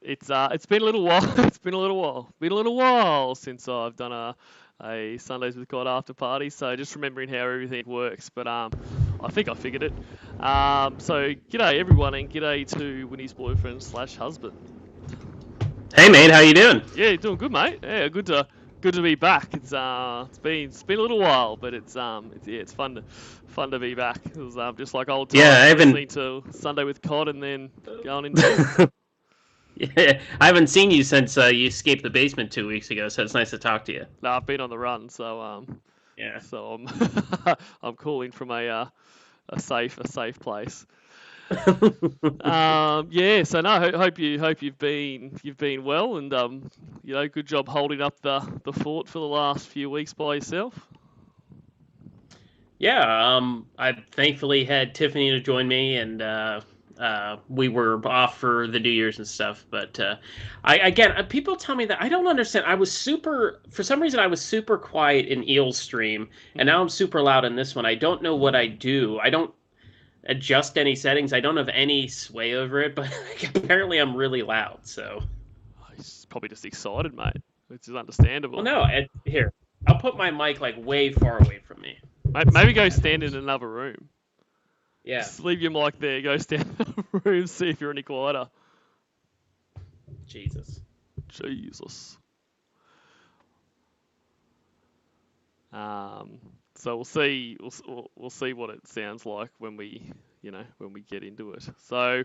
It's been a little while. It's been a little while since I've done a Sundays with God after party. So just remembering how everything works. But I think I figured it. So g'day everyone, and g'day to Winnie's boyfriend slash husband. Hey mate, how you doing? Yeah, doing good, mate. Yeah, good to be back. It's been a little while, but it's fun to be back. It was just like old Yeah, I times, haven't. listening to Sunday with Cod and then going in bed. Yeah, I haven't seen you since you escaped the basement 2 weeks ago. So it's nice to talk to you. No, I've been on the run, so Yeah. I'm calling from a safe place. Yeah. So no, hope you've been well, and good job holding up the fort for the last few weeks by yourself. Yeah. I thankfully had Tiffany to join me, and we were off for the New Year's and stuff. But again, people tell me that I don't understand. For some reason, I was super quiet in Eel's stream, and now I'm super loud in this one. I don't know what I do. I don't adjust any settings. I don't have any sway over it, but apparently I'm really loud. So, He's probably just excited, mate, which is well, understandable. no, here, I'll put my mic like way far away from me. Maybe go stand in another room. Yeah, Just leave your mic there. Go stand in another room. See if you're any quieter. Jesus. Jesus. Um, so we'll see. We'll see what it sounds like when we get into it. So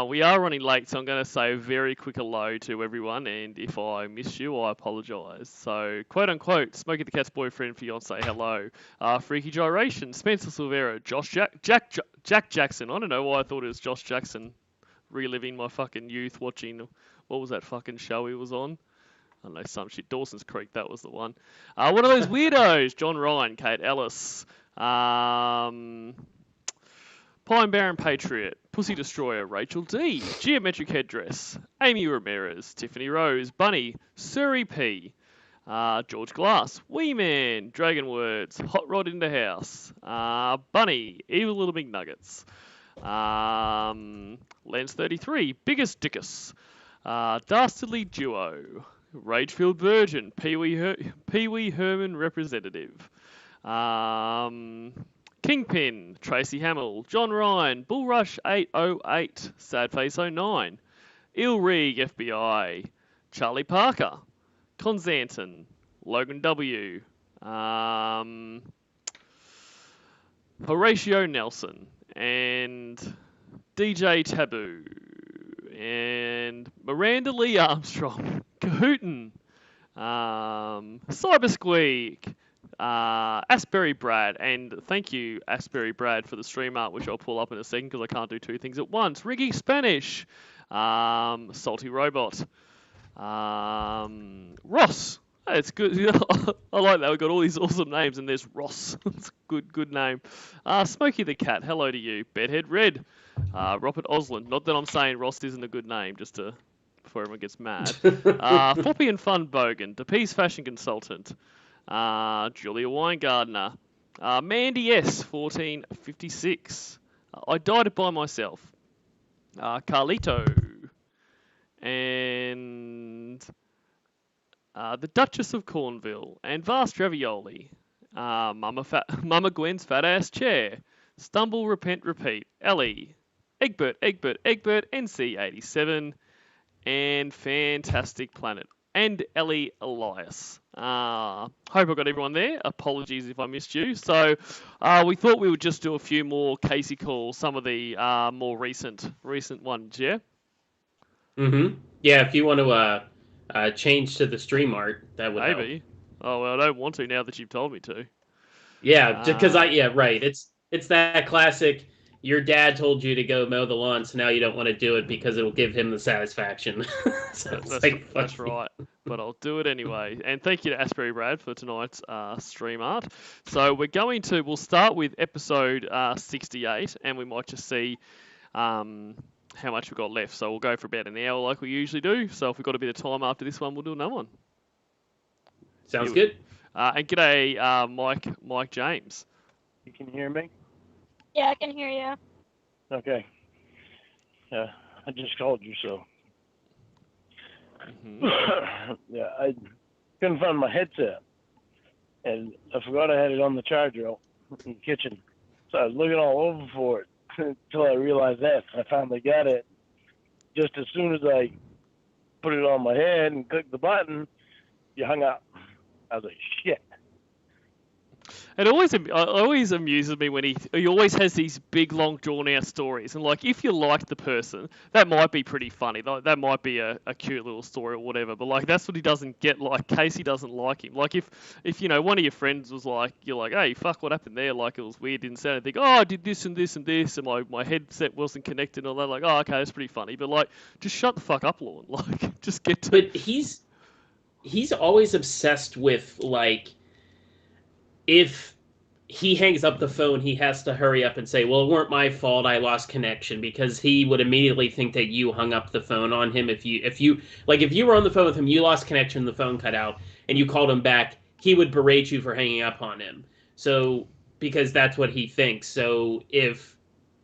we are running late, so I'm going to say a very quick hello to everyone. And if I miss you, I apologise. So quote unquote, Smokey the Cat's boyfriend, fiance, hello. Freaky Gyration, Spencer Silvera, Jack Jackson. I don't know why I thought it was Josh Jackson. Reliving my fucking youth, watching what was that fucking show he was on? I don't know, some shit. Dawson's Creek, that was the one. One of those weirdos. John Ryan, Kate Ellis, Pine Barren Patriot, Pussy Destroyer, Rachel D, Geometric Headdress, Amy Ramirez, Tiffany Rose, Bunny, Surrey P, George Glass, Wee Man, Dragon Words, Hot Rod in the House, Bunny, Evil Little McNuggets, Lens 33, Biggest Dickus, Dastardly Duo, Ragefield Virgin, Pee Wee Herman Representative, Kingpin, Tracy Hamill, John Ryan, Bullrush 808, Sadface 09, Ilrig FBI, Charlie Parker, Conzanton, Logan W, Horatio Nelson, and DJ Taboo, and Miranda Lee Armstrong, Kahootin, Cyber Squeak, AsburyBrad, and thank you, AsburyBrad, for the stream art, which I'll pull up in a second because I can't do two things at once. Riggy Spanish, Salty Robot, Ross. Hey, it's good. I like that. We've got all these awesome names, and there's Ross. It's a good name. Smokey the Cat, hello to you. Bedhead Red, Robert Osland. Not that I'm saying Ross isn't a good name, just before everyone gets mad. Floppy and Fun Bogan, DePease Fashion Consultant, Julia Weingartner, Mandy S, 1456. I died it by myself. Carlito, and the Duchess of Cornville, and Vast Ravioli, Mama Gwen's Fat Ass Chair, Stumble, Repent, Repeat, Ellie, Egbert, NC87, and Fantastic Planet, and Ellie Elias. Hope I got everyone there. Apologies if I missed you. So we thought we would just do a few more Casey calls, some of the more recent ones, yeah? Yeah, if you want to change to the stream art, that would help. Maybe. Oh, well, I don't want to now that you've told me to. Yeah, because right. It's that classic. Your dad told you to go mow the lawn, so now you don't want to do it because it'll give him the satisfaction. That's right. But I'll do it anyway. And thank you to AsburyBrad for tonight's stream art. So we'll start with episode 68, and we might just see how much we've got left. So we'll go for about an hour like we usually do. So if we've got a bit of time after this one, we'll do another one. Sounds good. And g'day, Mike James. You can hear me? Yeah, I can hear you. Okay. I just called you, so Mm-hmm. Yeah, I couldn't find my headset, and I forgot I had it on the charger in the kitchen. So I was looking all over for it until I realized that. I finally got it. Just as soon as I put it on my head and clicked the button, you hung up. I was like, shit. It always amuses me when he always has these big, long, drawn out stories. And like, if you like the person, that might be pretty funny. That might be a cute little story or whatever. But like, that's what he doesn't get. Like, Casey doesn't like him. Like, if one of your friends was like, you're like, hey, fuck, what happened there? Like, it was weird, didn't say anything. Oh, I did this and this and this, and my headset wasn't connected and all that. Like, oh, okay, that's pretty funny. But like, just shut the fuck up, Lorne. Like, just get to. But he's always obsessed with like if he hangs up the phone, he has to hurry up and say, "Well, it weren't my fault. I lost connection," because he would immediately think that you hung up the phone on him. If you were on the phone with him, you lost connection, the phone cut out, and you called him back, he would berate you for hanging up on him. So because that's what he thinks. So if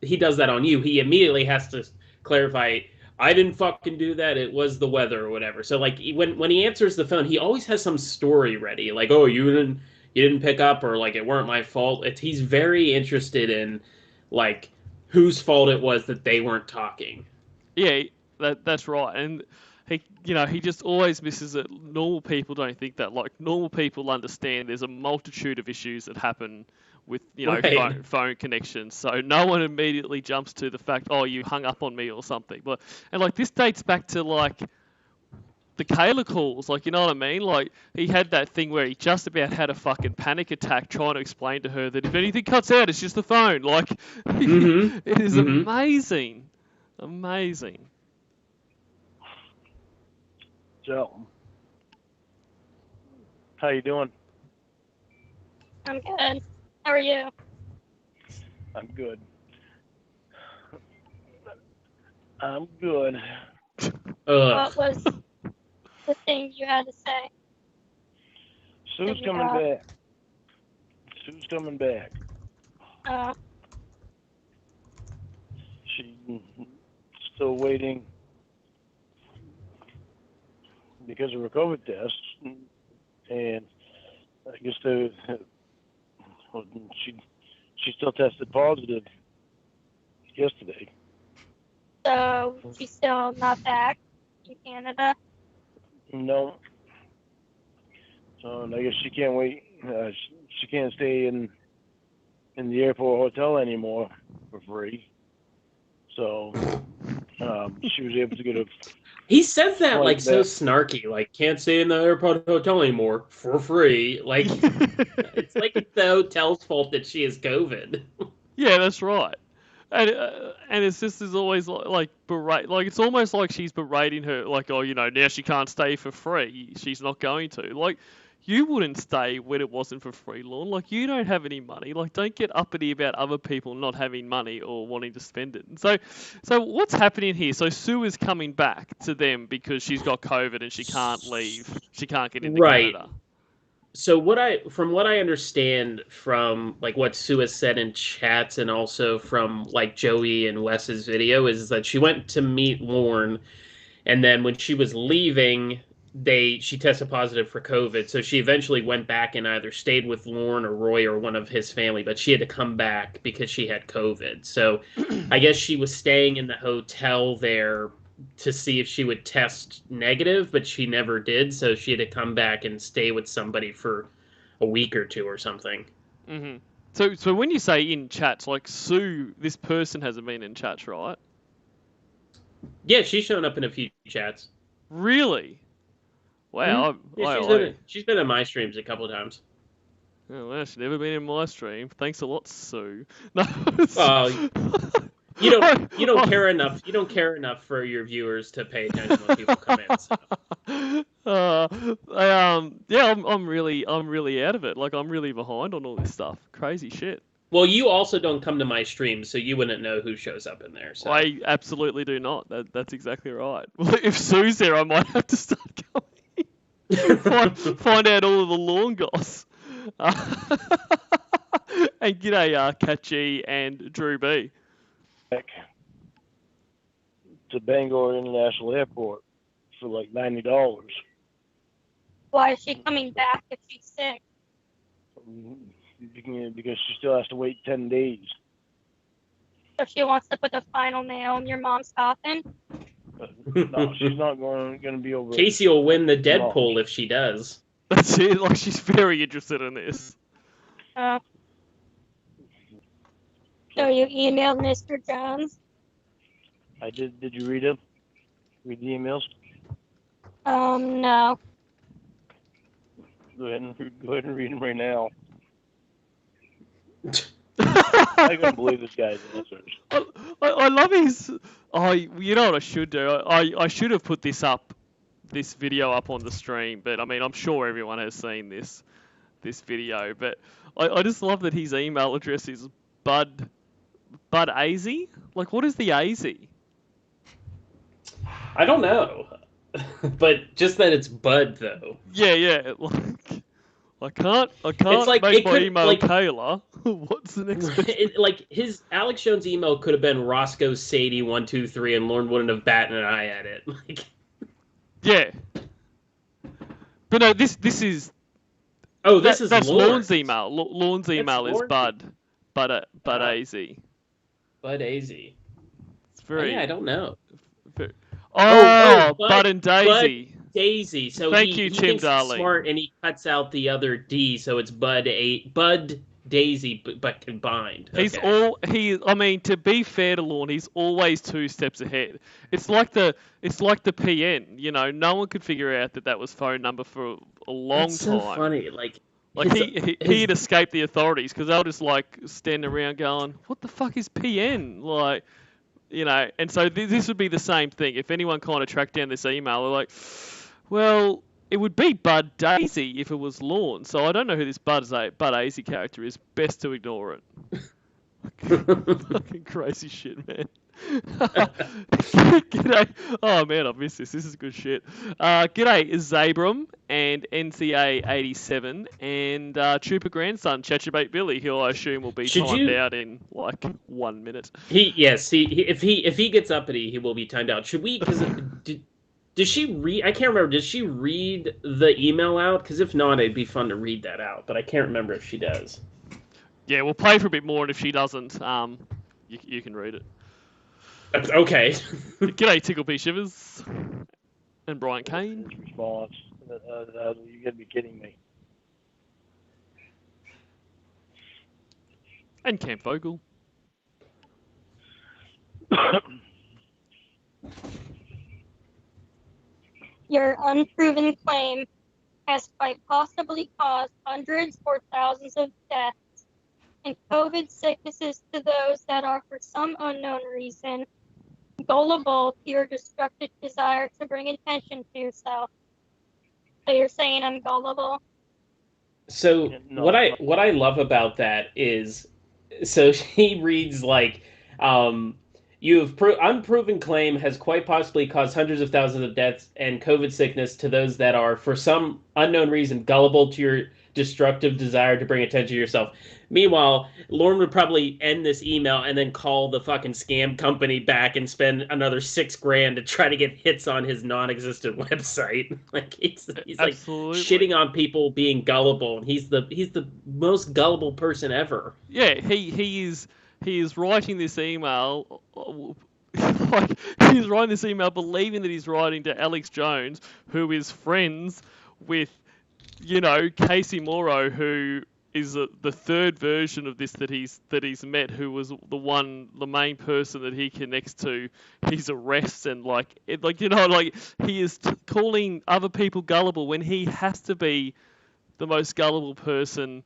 he does that on you, he immediately has to clarify, I didn't fucking do that. It was the weather or whatever. So like when he answers the phone, he always has some story ready. Like, oh, you didn't pick up, or like it weren't my fault. He's very interested in like whose fault it was that they weren't talking. Yeah, that's right. And he just always misses it. Normal people don't think that. Like, normal people understand there's a multitude of issues that happen with, Right. phone connections. So no one immediately jumps to the fact, oh, you hung up on me or something. And like, this dates back to like the Kayla calls, like, you know what I mean? Like, he had that thing where he just about had a fucking panic attack trying to explain to her that if anything cuts out, it's just the phone. Like, Mm-hmm. it is Mm-hmm. amazing. Amazing. So, how you doing? I'm good. How are you? I'm good. I'm good. Ugh. What was the thing you had to say? Sue's Did coming back. Sue's coming back. Uh, She's still waiting because of her COVID test, and I guess she still tested positive yesterday. so she's still not back in Canada? No, so I guess she can't wait. She can't stay in the airport hotel anymore for free. So she was able to get a He says that like flight so back. snarky, like can't stay in the airport hotel anymore for free. Like it's like it's the hotel's fault that she has COVID. Yeah, that's right. And his sister's always like berate, like it's almost like she's berating her, like, oh, now she can't stay for free. She's not going to. Like, you wouldn't stay when it wasn't for free, Lorne. Like, you don't have any money. Like, don't get uppity about other people not having money or wanting to spend it. And so what's happening here? So Sue is coming back to them because she's got COVID and she can't leave. She can't get into Right. Canada. So from what I understand from like what Sue has said in chats and also from like Joey and Wes's video is that she went to meet Lorne, and then when she was leaving, she tested positive for COVID. So she eventually went back and either stayed with Lorne or Roy or one of his family, but she had to come back because she had COVID. So I guess she was staying in the hotel there to see if she would test negative, but she never did. So she had to come back and stay with somebody for a week or two or something. hmm So when you say in chats, like Sue, this person hasn't been in chats, right? Yeah, she's shown up in a few chats. Really? Wow. Mm-hmm. Yeah, she's been in my streams a couple of times. Oh, well, she's never been in my stream. Thanks a lot, Sue. No. Well, you don't care enough. You don't care enough for your viewers to pay attention when people come in. So. Yeah, I'm really out of it. Like, I'm really behind on all this stuff. Crazy shit. Well, you also don't come to my streams, so you wouldn't know who shows up in there. So. I absolutely do not. That's exactly right. Well, if Sue's there, I might have to start going. find out all of the lawn goss. And g'day, Catchy and Drew B. Back to Bangor International Airport. for like $90. Why is she coming back if she's sick? Because she still has to wait 10 days. So she wants to put the final nail in your mom's coffin? No, she's not going to be over. Casey will win the Deadpool if she does. That's it. Like, she's very interested in this. So you emailed Mr. Jones? I did. Did you read them? Read the emails? No. Go ahead and read them right now. I can't believe this guy's answers. I love his. You know what I should do? I should have put this video up on the stream, but I mean, I'm sure everyone has seen this video. But I just love that his email address is Bud AZ. Like, what is the AZ? I don't know, but just that it's Bud though. Yeah. Like, I can't like, make my could, email like, Kayla. What's the next? Like his Alex Jones email could have been Roscoe Sadie 123, and Lauren wouldn't have batted an eye at it. Like, yeah. But no, this is. Oh, that's Lorne's email. Lorne's email is Bud AZ. Bud AZ. It's very. Yeah, I don't know. Bud and Daisy. Bud Daisy. So Thank you, he Tim thinks Darling. He's smart, and he cuts out the other D, so it's Bud Daisy, but combined. Okay. I mean, to be fair to Lorne, he's always 2 steps ahead. It's like the PN. You know, no one could figure out that was phone number for a long That's time. So funny, like he'd escape the authorities because they were just like standing around going, "What the fuck is PN?" Like, you know. And so this would be the same thing if anyone kind of tracked down this email. They're like, well, it would be Bud Daisy if it was Lorne, so I don't know who this Bud Daisy character is. Best to ignore it. Fucking crazy shit, man. G'day. Oh, man, I've missed this. This is good shit. G'day, Zabram and NCA87 and Trooper Grandson, Chatchabate Billy, who I assume will be timed out in, like, 1 minute. If he gets uppity, he will be timed out. Should we... Because... Does she read? I can't remember. Does she read the email out? Because if not, it'd be fun to read that out. But I can't remember if she does. Yeah, we'll play for a bit more, and if she doesn't, you can read it. Okay. G'day, Tickle P Shivers and Brian Kane. Response. You gotta be kidding me. And Camp Vogel. Your unproven claim has quite possibly caused hundreds or thousands of deaths and COVID sicknesses to those that are, for some unknown reason, gullible to your destructive desire to bring attention to yourself. So you're saying I'm gullible? So what I love about that is, so she reads like, you have unproven claim has quite possibly caused hundreds of thousands of deaths and COVID sickness to those that are, for some unknown reason, gullible to your destructive desire to bring attention to yourself. Meanwhile, Lauren would probably end this email and then call the fucking scam company back and spend another $6,000 to try to get hits on his non-existent website. Like he's like shitting on people being gullible, and he's the most gullible person ever. Yeah, he is writing this email. Like, he's writing this email believing that he's writing to Alex Jones, who is friends with, you know, Casey Morrow, who is the third version of this that he's met, who was the main person that he connects to his arrests, and he is calling other people gullible when he has to be the most gullible person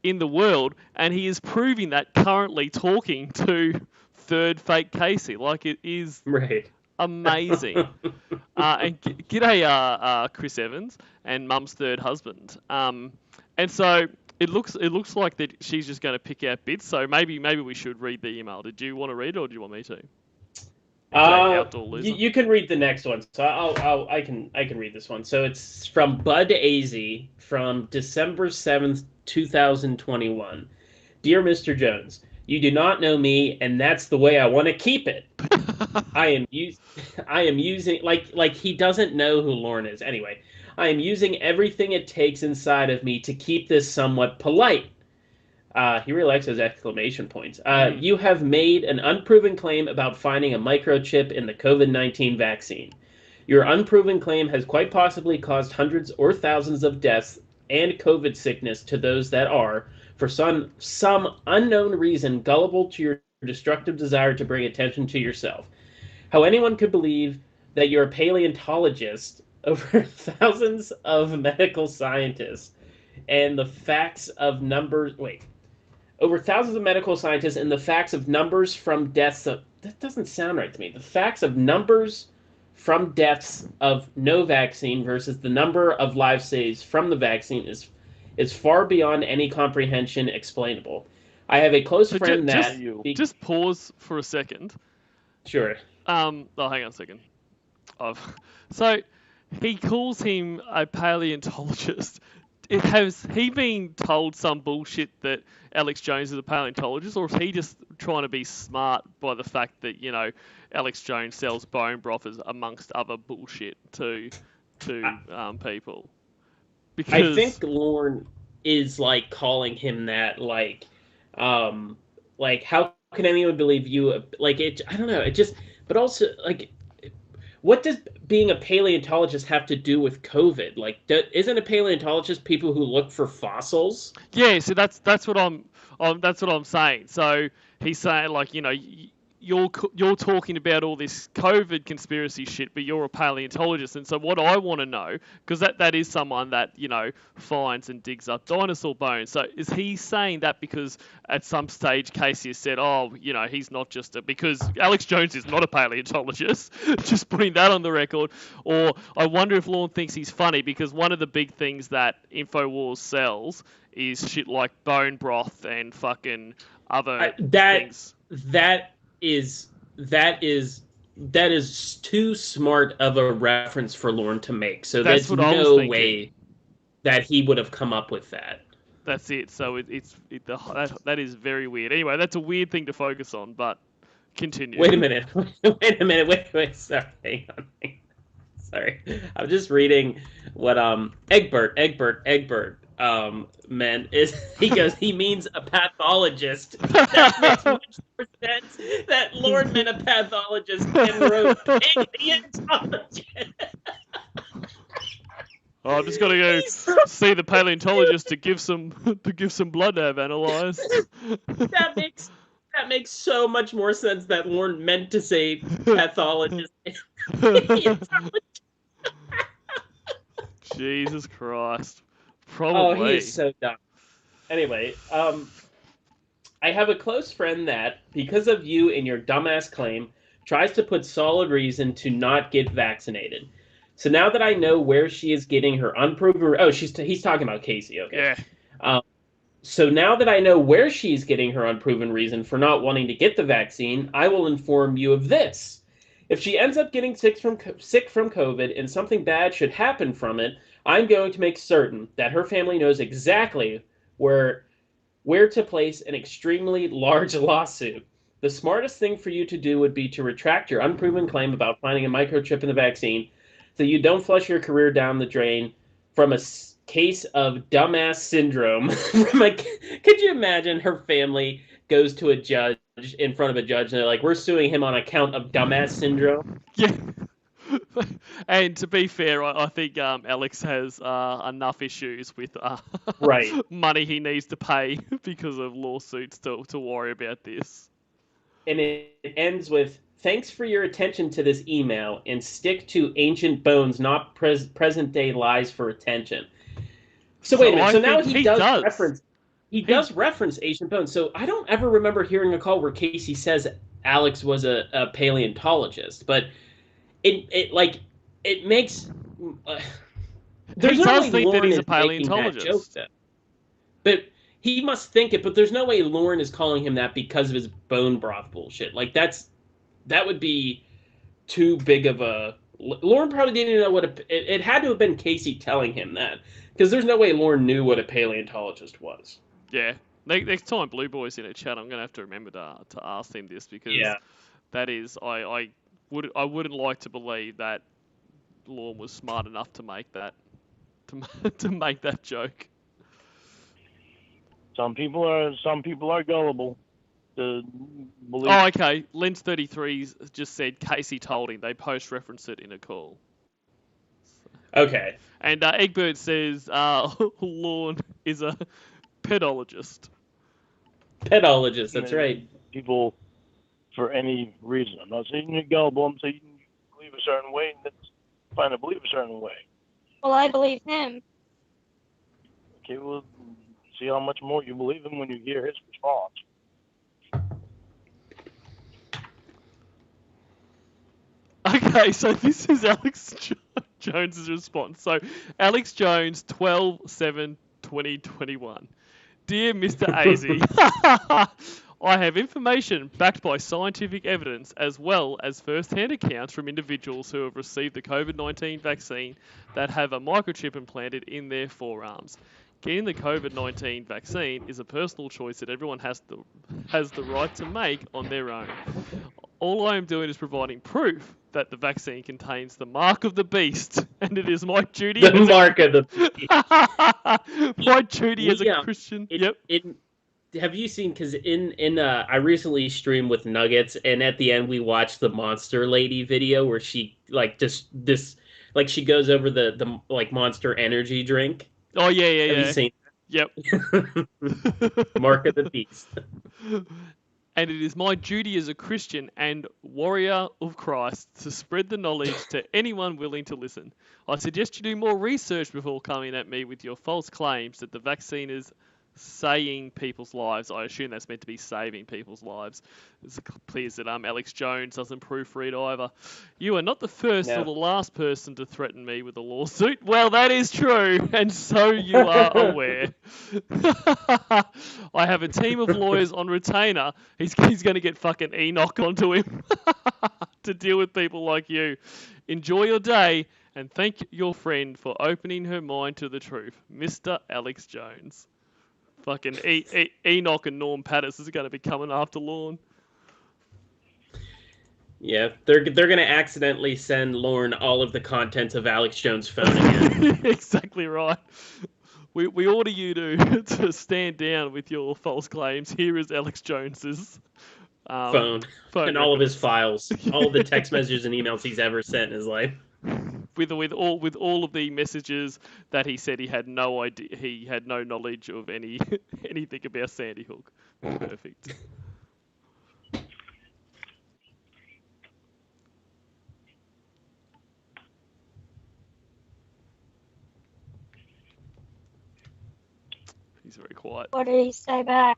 in the world, and he is proving that currently talking to third fake Casey. Like, it is right. Amazing. And g'day, Chris Evans and Mum's third husband. And so it looks like that she's just going to pick out bits. So maybe we should read the email. Did you want to read it, or do you want me to? You can read the next one. So I can read this one. So it's from Bud AZ from December 7th, 2021. Dear Mr. Jones, you do not know me, and that's the way I want to keep it. I am using like he doesn't know who Lauren is. Anyway, I am using everything it takes inside of me to keep this somewhat polite. He really likes those exclamation points. You have made an unproven claim about finding a microchip in the COVID-19 vaccine. Your unproven claim has quite possibly caused hundreds or thousands of deaths and COVID sickness to those that are, for some unknown reason, gullible to your destructive desire to bring attention to yourself. How anyone could believe that you're a paleontologist over thousands of medical scientists and the facts of numbers. Wait. Over thousands of medical scientists and the facts of numbers from deaths of. That doesn't sound right to me. The facts of numbers from deaths of no vaccine versus the number of lives saved from the vaccine is far beyond any comprehension explainable. I have a close friend that. Just pause for a second. Sure. Oh, hang on a second. So he calls him a paleontologist. Has he been told some bullshit that Alex Jones is a paleontologist, or is he just trying to be smart by the fact that, you know, Alex Jones sells bone broth as amongst other bullshit to people? Because I think Lorne is like calling him that, like how can anyone believe you? Like it, I don't know. It just, but also like, what does being a paleontologist have to do with COVID? Like, isn't a paleontologist people who look for fossils? Yeah, so that's what I'm saying. So he's saying, like, you know, you're talking about all this COVID conspiracy shit, but you're a paleontologist. And so what I want to know, because that is someone that, you know, finds and digs up dinosaur bones. So is he saying that because at some stage Casey has said, oh, you know, he's not just because Alex Jones is not a paleontologist, just putting that on the record. Or I wonder if Lorne thinks he's funny because one of the big things that InfoWars sells is shit like bone broth and fucking other things. That is too smart of a reference for Lorne to make. So That's there's what I was no thinking. way that he would have come up with that. That's it. So that is very weird. Anyway, that's a weird thing to focus on, but continue. Wait a minute. Wait. Sorry. Hang on. Sorry. I'm just reading what Egbert meant is he means a pathologist. That makes much more sense that Lord meant a pathologist and wrote paleontologist. Oh, I'm just gonna go see the paleontologist to give some blood to have analyzed. That makes so much more sense that Lorne meant to say pathologist. Jesus Christ. Probably. Oh, he is so dumb. Anyway, I have a close friend that, because of you and your dumbass claim, tries to put solid reason to not get vaccinated. So now that I know where she is getting her unproven... Oh, he's talking about Casey, okay. Yeah. So now that I know where she's getting her unproven reason for not wanting to get the vaccine, I will inform you of this. If she ends up getting sick from COVID and something bad should happen from it, I'm going to make certain that her family knows exactly where to place an extremely large lawsuit. The smartest thing for you to do would be to retract your unproven claim about finding a microchip in the vaccine so you don't flush your career down the drain from a case of dumbass syndrome. Could you imagine her family goes to a judge, in front of a judge, and they're like, we're suing him on account of dumbass syndrome? Yeah. And to be fair, I think Alex has enough issues with right. money he needs to pay because of lawsuits to worry about this. And it ends with, thanks for your attention to this email, and stick to ancient bones, not present-day lies for attention. So wait a minute. So now he does reference ancient bones. So I don't ever remember hearing a call where Casey says Alex was a paleontologist, but it makes there's no way think Lauren that he's is a paleontologist. Joke, but he must think it. But there's no way Lauren is calling him that because of his bone broth bullshit. Like that would be too big of a. Lauren probably didn't know what it had to have been Casey telling him that, because there's no way Lauren knew what a paleontologist was. Yeah. Next time Blue Boy's in a chat, I'm going to have to remember to ask him this, because That is, I wouldn't like to believe that Lorne was smart enough to make that to make that joke. Some people are gullible to believe. Oh, okay. Lens33 just said Casey told him. They post-reference it in a call. Okay. And Egbert says Lorne is a pedologist. Pedologist, that's right. People for any reason. I'm not saying you're gullible. I'm saying you believe a certain way and that's fine to believe a certain way. Well, I believe him. Okay, well, see how much more you believe him when you hear his response. Okay, so this is Alex Jones's response. So, Alex Jones, 12/7/2021. Dear Mr. AZ, I have information backed by scientific evidence as well as first-hand accounts from individuals who have received the COVID-19 vaccine that have a microchip implanted in their forearms. Getting the COVID-19 vaccine is a personal choice that everyone has the right to make on their own. All I am doing is providing proof that the vaccine contains the mark of the beast, and it is my duty. The mark of the beast. My duty as a Christian. Have you seen? Because I recently streamed with Nuggets, and at the end we watched the Monster Lady video where she she goes over the like Monster Energy drink. Oh yeah. Have you seen? Yep. Mark of the beast. And it is my duty as a Christian and warrior of Christ to spread the knowledge to anyone willing to listen. I suggest you do more research before coming at me with your false claims that the vaccine is saying people's lives. I assume that's meant to be saving people's lives. It's clear that Alex Jones doesn't proofread either. You are not the first or the last person to threaten me with a lawsuit. Well, that is true, and so you are aware. I have a team of lawyers on retainer. He's going to get fucking Enoch onto him to deal with people like you. Enjoy your day, and thank your friend for opening her mind to the truth, Mr. Alex Jones. Fucking Enoch and Norm Pattis is going to be coming after Lorne. Yeah, they're going to accidentally send Lorne all of the contents of Alex Jones' phone again. Exactly right. We order you to stand down with your false claims. Here is Alex Jones's phone and all of his files, all of the text messages and emails he's ever sent in his life. With all of the messages that he said he had no idea, he had no knowledge of anything about Sandy Hook. Perfect. He's very quiet. What did he say back?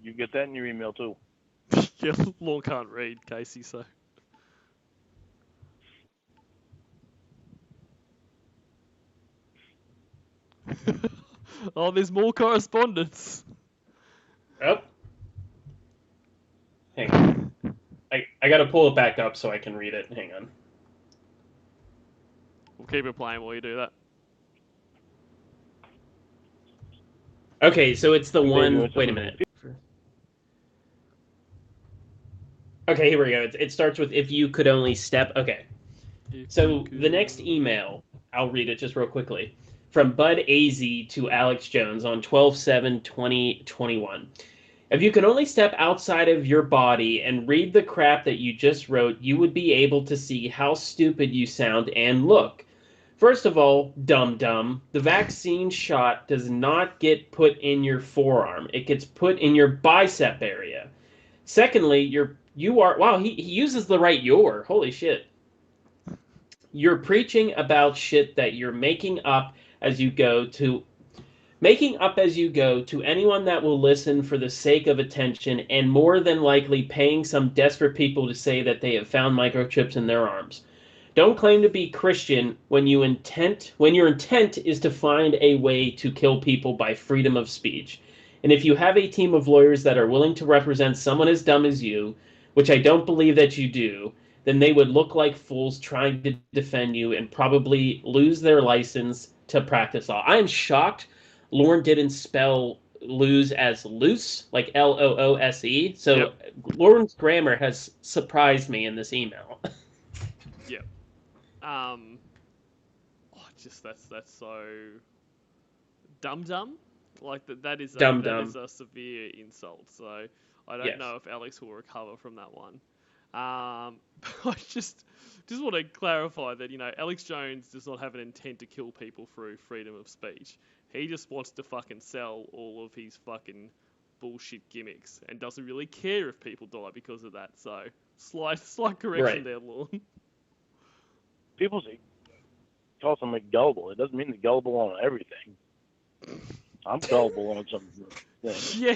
You get that in your email too. Yeah, Lorne can't read, Casey, so. Oh, there's more correspondence. Oh. Hang on. I gotta pull it back up so I can read it. Hang on. We'll keep it playing while you do that. Okay, so it's the one... Wait a minute. Okay, here we go. It starts with, if you could only step... Okay. So the next email, I'll read it just real quickly. From Bud AZ to Alex Jones on 12/7/2021. If you could only step outside of your body and read the crap that you just wrote, you would be able to see how stupid you sound and look. First of all, dum-dum, the vaccine shot does not get put in your forearm. It gets put in your bicep area. Secondly, you are... Wow, he uses the right your. Holy shit. You're preaching about shit that you're making up as you go to anyone that will listen for the sake of attention, and more than likely paying some desperate people to say that they have found microchips in their arms. Don't claim to be Christian when your intent is to find a way to kill people by freedom of speech. And if you have a team of lawyers that are willing to represent someone as dumb as you, which I don't believe that you do, then they would look like fools trying to defend you and probably lose their license to practice law. I am shocked Lorne didn't spell lose as loose, like Loose. So Yep. Lauren's grammar has surprised me in this email. Yep. Just that's so dumb. Like that is Dum that is dum. a severe insult. So I don't Yes. know if Alex will recover from that one. I just want to clarify that Alex Jones does not have an intent to kill people through freedom of speech. He just wants to fucking sell all of his fucking bullshit gimmicks and doesn't really care if people die because of that. So slight correction Right. there, Lorne. People say, call somebody gullible. It doesn't mean they're gullible on everything. I'm gullible on some things. Yeah,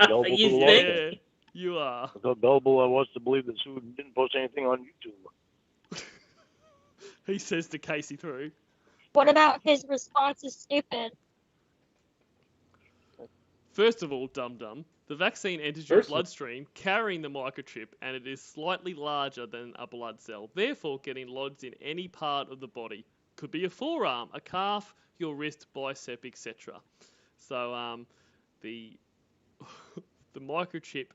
Gullible You to a lot of think? things. yeah, you are. Look how gullible I was to believe that Sue didn't post anything on YouTube. He says to Casey through. What about his response is stupid? First of all, dum-dum, the vaccine enters your bloodstream carrying the microchip, and it is slightly larger than a blood cell, therefore getting lodged in any part of the body. Could be a forearm, a calf, your wrist, bicep, etc. So, the the microchip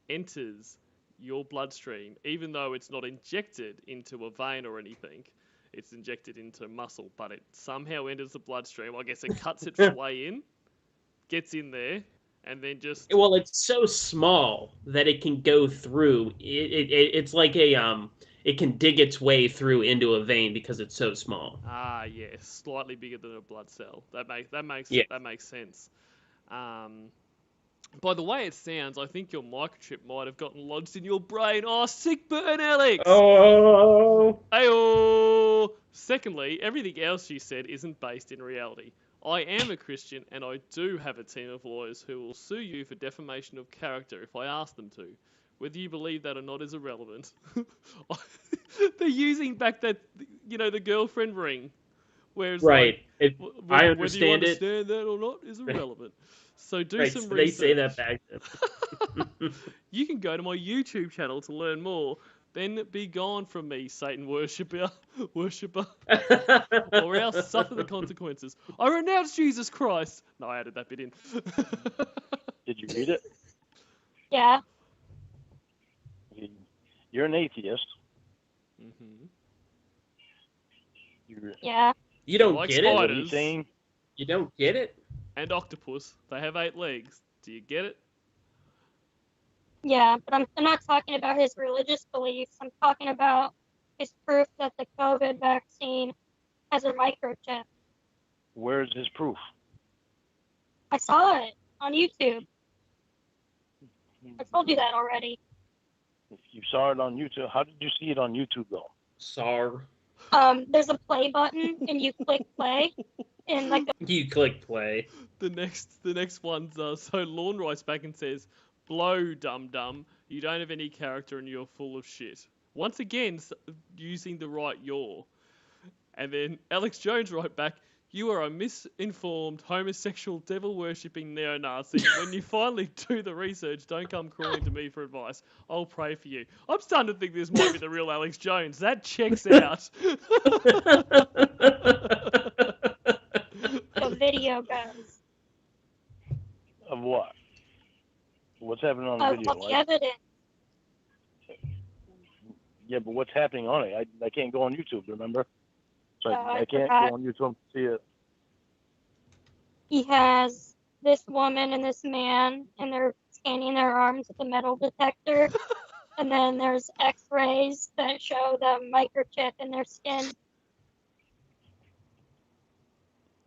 enters your bloodstream, even though it's not injected into a vein or anything. It's injected into muscle, but it somehow enters the bloodstream. I guess it cuts its way in, gets in there, and then just... Well, it's so small that it can go through. It's like it can dig its way through into a vein because it's so small. Yes, slightly bigger than a blood cell. That makes sense. By the way it sounds, I think your microchip might have gotten lodged in your brain. Oh, sick burn, Alex! Oh. Ayo! Secondly, everything else you said isn't based in reality. I am a Christian, and I do have a team of lawyers who will sue you for defamation of character if I ask them to. Whether you believe that or not is irrelevant. They're using back that, the girlfriend ring. Where it's right. Like, I whether you understand understand that or not is irrelevant. So do right, some so research. they say that back then. You can go to my YouTube channel to learn more. Then be gone from me, Satan worshipper, or else suffer the consequences. I renounce Jesus Christ. No, I added that bit in. Did you read it? Yeah. You're an atheist. Mm-hmm. Yeah. You don't Like get spiders. What are you saying? You don't get it? And octopus. They have 8 legs. Do you get it? Yeah, but I'm not talking about his religious beliefs. I'm talking about his proof that the COVID vaccine has a microchip. Where's his proof? I saw it on YouTube. I told you that already. If you saw it on YouTube, how did you see it on YouTube though? Sar. There's a play button and you click play and like You click play. The next one's so Lorne writes back and says, "Blow, dum-dum. You don't have any character and you're full of shit." Once again, using the right "you're." And then Alex Jones wrote back, "You are a misinformed, homosexual, devil-worshipping neo-Nazi. When you finally do the research, don't come crawling to me for advice. I'll pray for you." I'm starting to think this might be the real Alex Jones. That checks out. the video goes. Of what? What's happening on the Of video? the evidence. Yeah, but what's happening on it? I can't go on YouTube, remember? So I I can't forgot. go on YouTube and see it. He has this woman and this man, and they're scanning their arms with a metal detector. And then there's x-rays that show the microchip in their skin.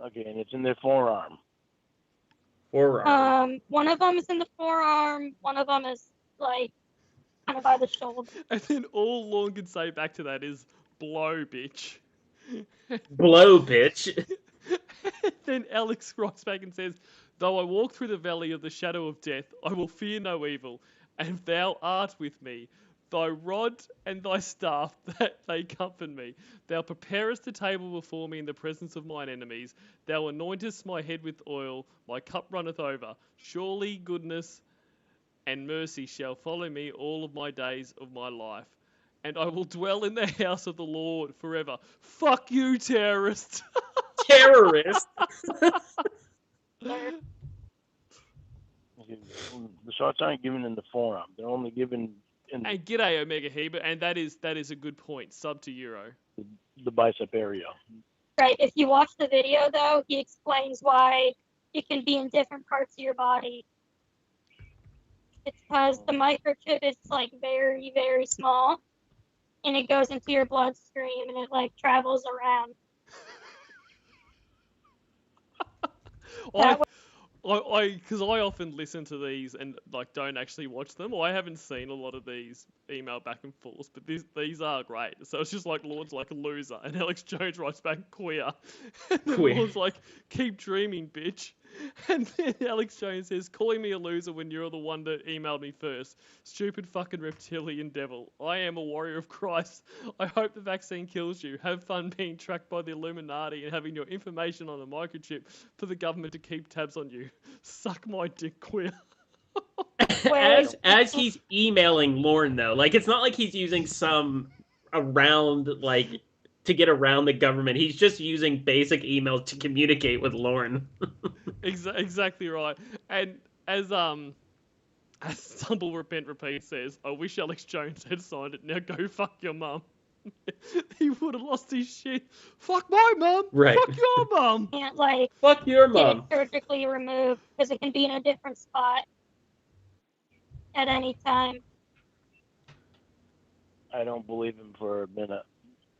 Okay, and it's in their forearm. Forearm. One of them is in the forearm, one of them is like kind of by the shoulder. And then all Lorne can say back to that is, "Blow, bitch." Blow, bitch. Then Alex writes back and says, "Though I walk through the valley of the shadow of death, I will fear no evil, and thou art with me. Thy rod and thy staff, that they comfort me. Thou preparest the table before me in the presence of mine enemies. Thou anointest my head with oil, my cup runneth over. Surely goodness and mercy shall follow me all of my days of my life, and I will dwell in the house of the Lord forever." Fuck you, terrorist. Terrorist. The shots aren't given in the forearm. They're only given in And g'day, Omega Heber, and that is a good point. Sub to Euro. the bicep area. Right. If you watch the video, though, he explains why it can be in different parts of your body. It's because the microchip is like very, very small, and it goes into your bloodstream and it like travels around. Because I often listen to these and like don't actually watch them. I haven't seen a lot of these email back and forths, but these are great. So it's just like Lord's like a loser, and Alex Jones writes back queer, and then Queer. Lord's like keep dreaming, bitch. And then Alex Jones says, calling me a loser when you're the one that emailed me first. Stupid fucking reptilian devil. I am a warrior of Christ. I hope the vaccine kills you. Have fun being tracked by the Illuminati and having your information on a microchip for the government to keep tabs on you. Suck my dick, queer. As he's emailing Lorne, though, like it's not like he's using some around like to get around the government. He's just using basic emails to communicate with Lorne. Exactly right. And as Stumble Repent Repeat says, I wish Alex Jones had signed it. Now go fuck your mum. He would have lost his shit. Fuck my mum. Right. Fuck your mum. Can't like Fuck your get it mom. surgically removed because it can be in a different spot at any time. I don't believe him for a minute,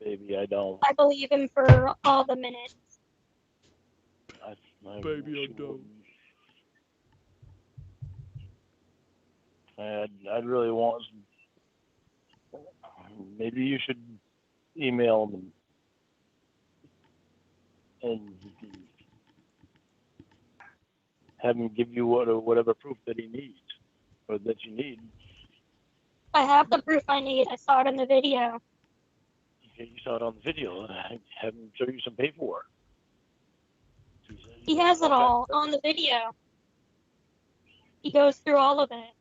baby. I don't. I believe him for all the minutes. Baby, I don't. I'd really want. Maybe you should email him and have him give you whatever proof that he needs or that you need. I have the proof I need. I saw it in the video. Okay, you saw it on the video. Have him show you some paperwork. He has it all on the video. He goes through all of it.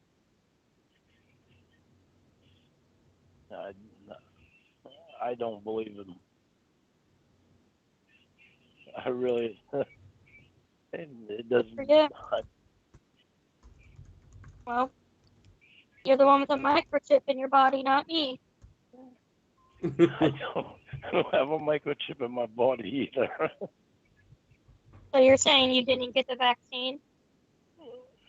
I don't believe him. I really. It doesn't. For you. Well, you're the one with the microchip in your body, not me. I don't have a microchip in my body either. So you're saying you didn't get the vaccine?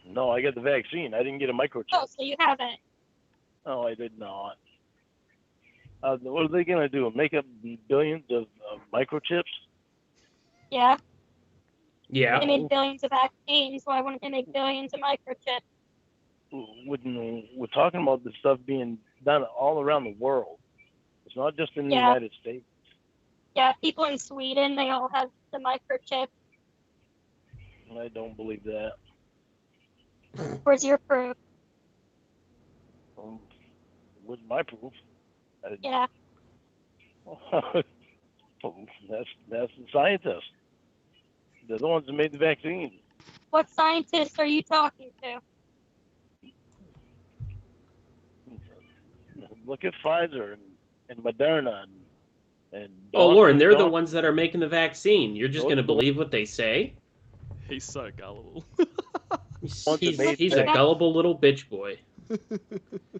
No, I got the vaccine. I didn't get a microchip. Oh, so you haven't. No, I did not. What are they going to do? Make up billions of microchips? Yeah. Yeah. They made billions of vaccines. Why wouldn't they make billions of microchips? We're talking about this stuff being done all around the world. It's not just in the Yeah. United States. Yeah, people in Sweden, they all have the microchip. I don't believe that. Where's your proof? What's my proof? Yeah. That's the scientists. They're the ones that made the vaccine. What scientists are you talking to? Look at Pfizer and Moderna and Oh, Lauren, they're the Johnson. ones that are making the vaccine. You're just going to believe what they say? He's so gullible. He's a gullible little bitch boy.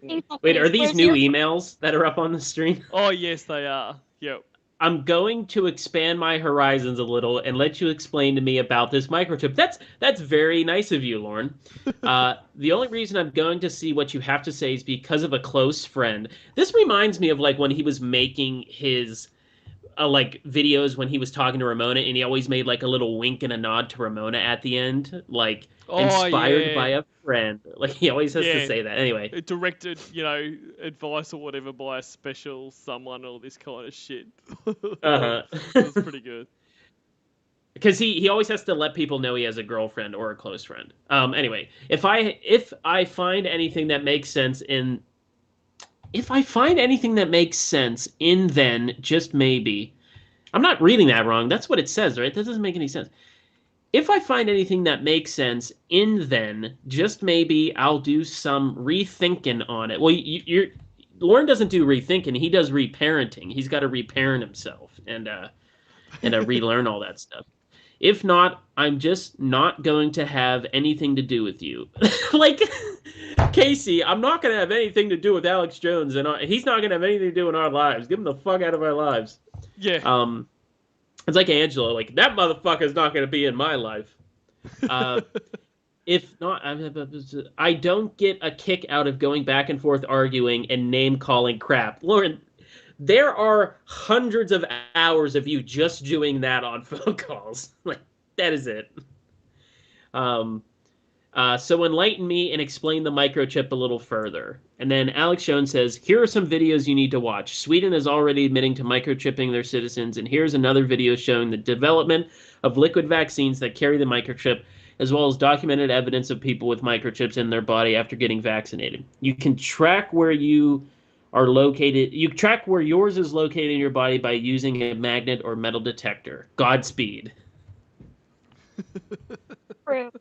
Wait, Wait, are these new emails that are up on the screen? Oh, yes, they are. Yep. I'm going to expand my horizons a little and let you explain to me about this microchip. That's very nice of you, Lauren. The only reason I'm going to see what you have to say is because of a close friend. This reminds me of like when he was making his like videos when he was talking to Ramona, and he always made like a little wink and a nod to Ramona at the end, like inspired by a friend. Like he always has to say that. Anyway, Directed, advice or whatever by a special someone, all this kind of shit. Uh-huh. It was pretty good. Because he always has to let people know he has a girlfriend or a close friend. Anyway, if I find anything that makes sense in then, just maybe. I'm not reading that wrong. That's what it says, right? That doesn't make any sense. If I find anything that makes sense in then, just maybe I'll do some rethinking on it. Well, Lauren doesn't do rethinking. He does reparenting. He's got to reparent himself and relearn all that stuff. If not, I'm just not going to have anything to do with you. Like, Casey, I'm not going to have anything to do with Alex Jones, and he's not going to have anything to do in our lives. Get him the fuck out of our lives. Yeah. It's like Angela, like, that motherfucker's not going to be in my life. If not, I don't get a kick out of going back and forth arguing and name-calling crap. Lauren, there are hundreds of hours of you just doing that on phone calls. Like, that is it. So enlighten me and explain the microchip a little further. And then Alex Jones says, here are some videos you need to watch. Sweden is already admitting to microchipping their citizens, and here's another video showing the development of liquid vaccines that carry the microchip, as well as documented evidence of people with microchips in their body after getting vaccinated. You can track where you are located. You track where yours is located in your body by using a magnet or metal detector. Godspeed. Proof.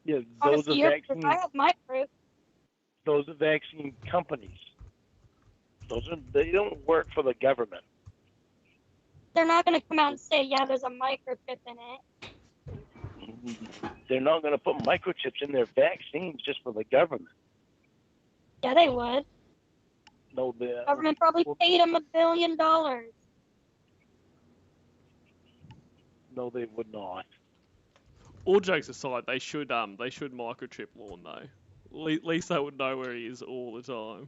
Yeah, those are vaccine. I have my proof. Those are vaccine companies. They don't work for the government. They're not going to come out and say, yeah, there's a microchip in it. They're not going to put microchips in their vaccines just for the government. Yeah, they would. No, the government probably paid them $1 billion. No, they would not. All jokes aside, they should microchip Lorne though. At least they would know where he is all the time.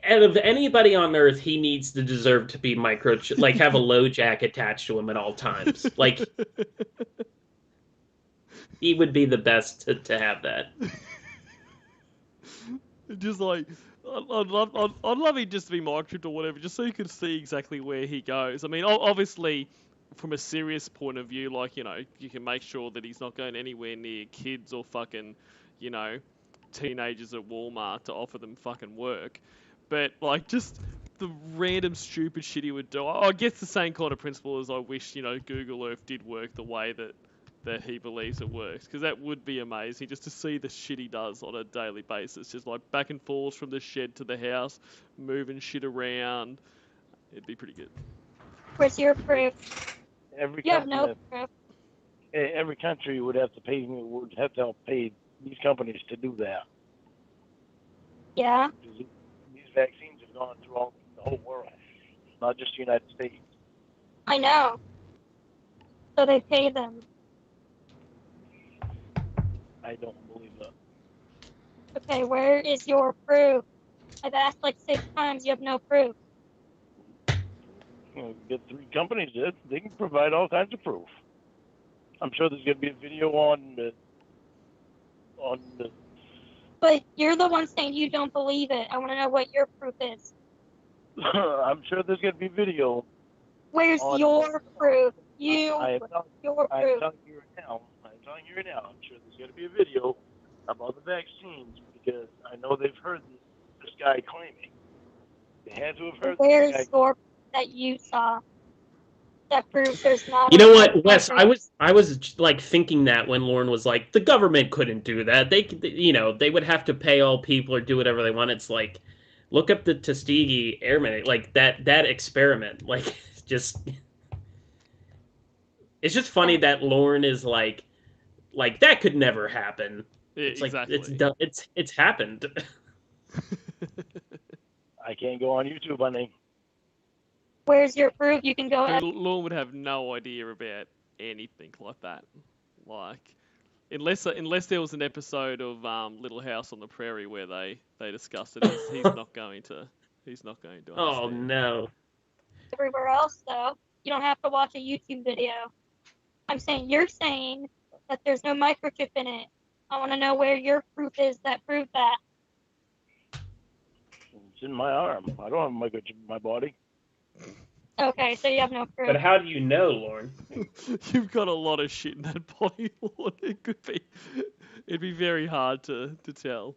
Out of anybody on Earth, he needs to deserve to be microchip, like have a low jack attached to him at all times. Like, he would be the best to have that. Just like, I'd love him just to be microchipped or whatever, just so you could see exactly where he goes. I mean, obviously, from a serious point of view, like, you know, you can make sure that he's not going anywhere near kids or fucking, you know, teenagers at Walmart to offer them fucking work. But, like, just the random stupid shit he would do. I guess the same kind of principle as I wish, you know, Google Earth did work the way that he believes it works. Because that would be amazing, just to see the shit he does on a daily basis. Just, like, back and forth from the shed to the house, moving shit around. It'd be pretty good. Where's your proof? You have no proof. Every country would have to help pay these companies to do that. Yeah. These vaccines have gone throughout the whole world, not just the United States. I know. So they pay them. I don't believe that. Okay, where is your proof? I've asked like 6 times. You have no proof. You know, get 3 companies that they can provide all kinds of proof. I'm sure there's going to be a video on the. But you're the one saying you don't believe it. I want to know what your proof is. I'm sure there's going to be video. Where's your proof? Your I'm proof. telling you right now. I'm sure there's going to be a video about the vaccines because I know they've heard this guy claiming. They had to have heard. Where's your that you saw that proves there's not? You know what, Wes? I was like thinking that when Lauren was like, the government couldn't do that. They would have to pay all people or do whatever they want. It's like, look up the Tuskegee Airmen, like that experiment. Like, just it's just funny that Lauren is like that could never happen. It's exactly. Like it's done. It's happened. I can't go on YouTube, honey. Where's your proof? You can go ahead. Lauren would have no idea about anything like that. Like, unless there was an episode of Little House on the Prairie where they discussed it, he's not going to understand. Oh no. Everywhere else, though, you don't have to watch a YouTube video. You're saying that there's no microchip in it. I want to know where your proof is that proved that. It's in my arm. I don't have a microchip in my body. Okay, so you have no proof. But how do you know, Lauren? You've got a lot of shit in that body, Lauren. It'd be very hard to tell.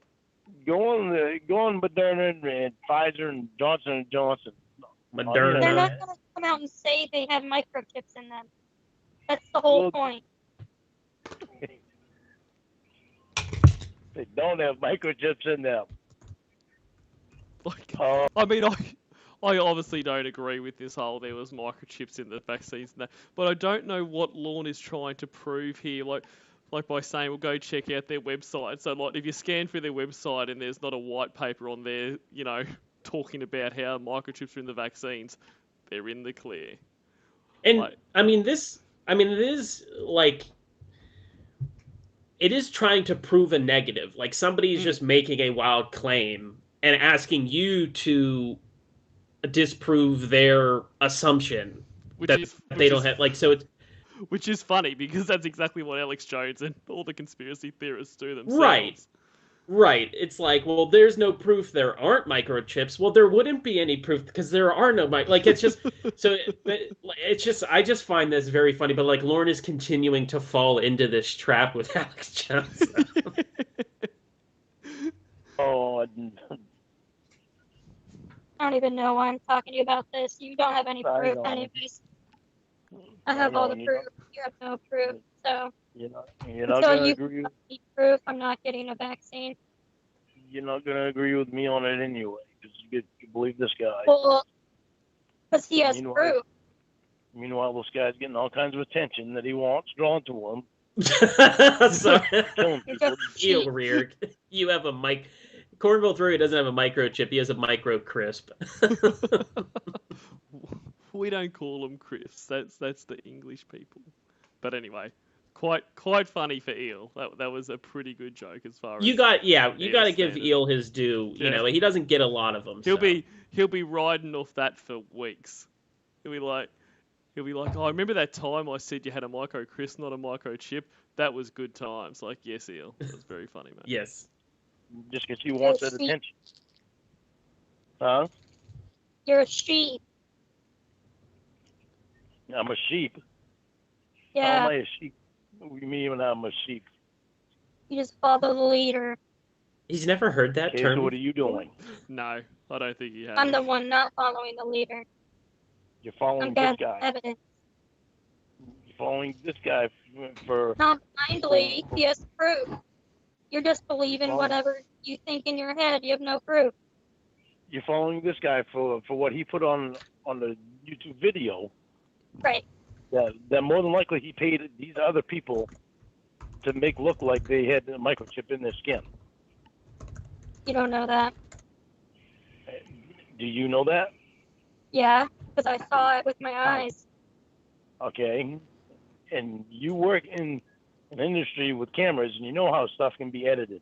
Go on Moderna and Pfizer and Johnson & Johnson. Moderna. They're not going to come out and say they have microchips in them. That's the whole point. They don't have microchips in them. Like, I mean, I obviously don't agree with this whole there was microchips in the vaccines and that, but I don't know what Lorne is trying to prove here. Like by saying, well, go check out their website. So, like, if you scan through their website and there's not a white paper on there, talking about how microchips are in the vaccines, they're in the clear. And Like, it is like, it is trying to prove a negative. Like, somebody's just making a wild claim and asking you to disprove their assumption they don't have. Like, so it's. Which is funny, because that's exactly what Alex Jones and all the conspiracy theorists do themselves. Right. It's like, well, there's no proof there aren't microchips. Well, there wouldn't be any proof because there are no like. It's just so. But it's just, I just find this very funny. But like, Lauren is continuing to fall into this trap with Alex Jones. Oh, I don't even know why I'm talking to you about this. You don't have any proof, anyways. I have all the proof. You have no proof. So you're not going to agree with proof. I'm not getting a vaccine. You're not going to agree with me on it anyway, because you believe this guy. Well, because he has proof. Meanwhile, this guy's getting all kinds of attention that he wants drawn to him. So, eel reared. You have a mic. Cornville 3 doesn't have a microchip. He has a micro crisp. We don't call them crisps. That's the English people. But anyway, quite funny for Eel. That was a pretty good joke as far as you got to give Eel his due. Yeah. He doesn't get a lot of them. He'll be riding off that for weeks. He'll be like, oh, I remember that time I said you had a micro crisp, not a microchip. That was good times. Like, yes, Eel. That was very funny, man. Yes. Just because he wants that attention. Huh? You're a sheep. I'm a sheep. Yeah. How am I a sheep? What do you mean when I'm a sheep? You just follow the leader. He's never heard that term. So what are you doing? No, I don't think he has. I'm the one not following the leader. You're following this guy. Evidence. You're following this guy for... Not blindly. He has proof. You're just believing whatever you think in your head. You have no proof. You're following this guy for what he put on the YouTube video. Right. That more than likely he paid these other people to make look like they had a microchip in their skin. You don't know that. Do you know that? Yeah, because I saw it with my eyes. Okay. And you work in an industry with cameras, and you know how stuff can be edited.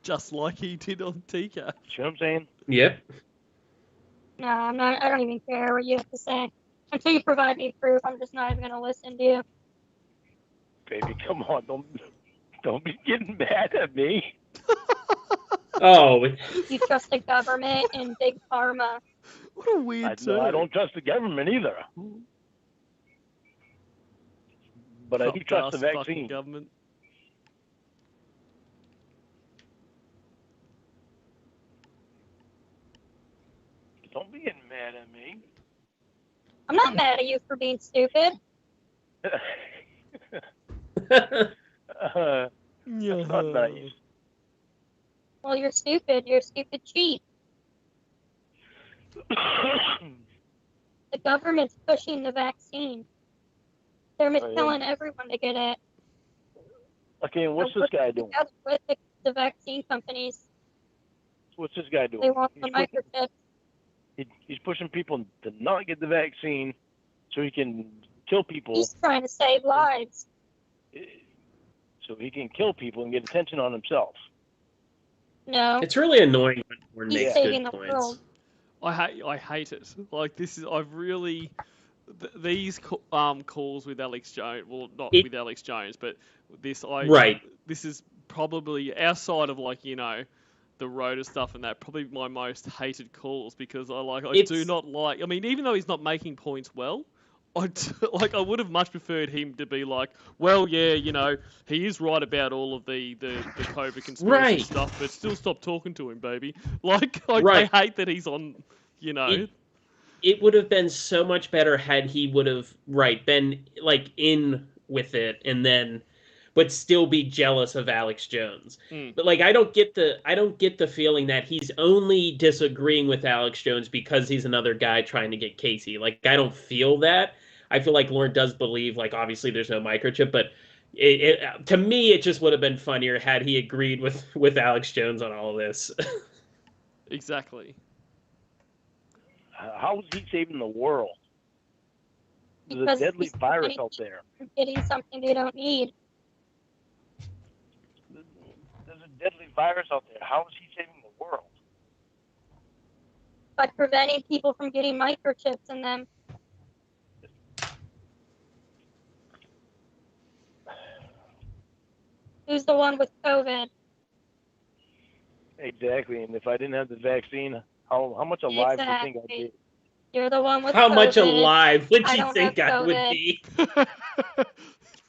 Just like he did on Tika. See what I'm saying? Yep. No, I'm not. I don't even care what you have to say. Until you provide me proof, I'm just not even going to listen to you. Baby, come on. Don't be getting mad at me. Oh. You trust the government and big pharma. What a weird term. I don't trust the government either. But I do trust the vaccine. Government. Don't be getting mad at me. I'm not mad at you for being stupid. That's not nice. Well, you're stupid. You're a stupid cheat. The government's pushing the vaccine. They're telling everyone to get it. Okay, and what's this guy doing? With the vaccine companies. What's this guy doing? They want the microchips. He's pushing people to not get the vaccine so he can kill people. He's trying to save lives. So he can kill people and get attention on himself. No. It's really annoying when Warren makes good points. World. I hate it. Like, this is, I've really, these calls with Alex Jones, well, not with Alex Jones, but this, this is probably outside of, like, the rotor stuff and that, probably my most hated calls, because I do not like, I mean, even though he's not making points well, I would have much preferred him to be like, well, yeah, he is right about all of the COVID conspiracy stuff, but still stop talking to him, baby. I hate that he's on, It would have been so much better had he would have, been, in with it, and then but still be jealous of Alex Jones. Mm. But like I don't get the feeling that he's only disagreeing with Alex Jones because he's another guy trying to get Casey. Like I don't feel that. I feel like Lauren does believe, like, obviously there's no microchip, but to me it just would have been funnier had he agreed with Alex Jones on all of this. Exactly. How is he saving the world? There's Because a deadly he's virus preventing out there. from getting something they don't need. There's a deadly virus out there. How is he saving the world? By preventing people from getting microchips in them. Who's the one with COVID? Exactly. And if I didn't have the vaccine, how much alive do you think I'd be? You're the one with How COVID. much alive would I you don't think have I would COVID. be?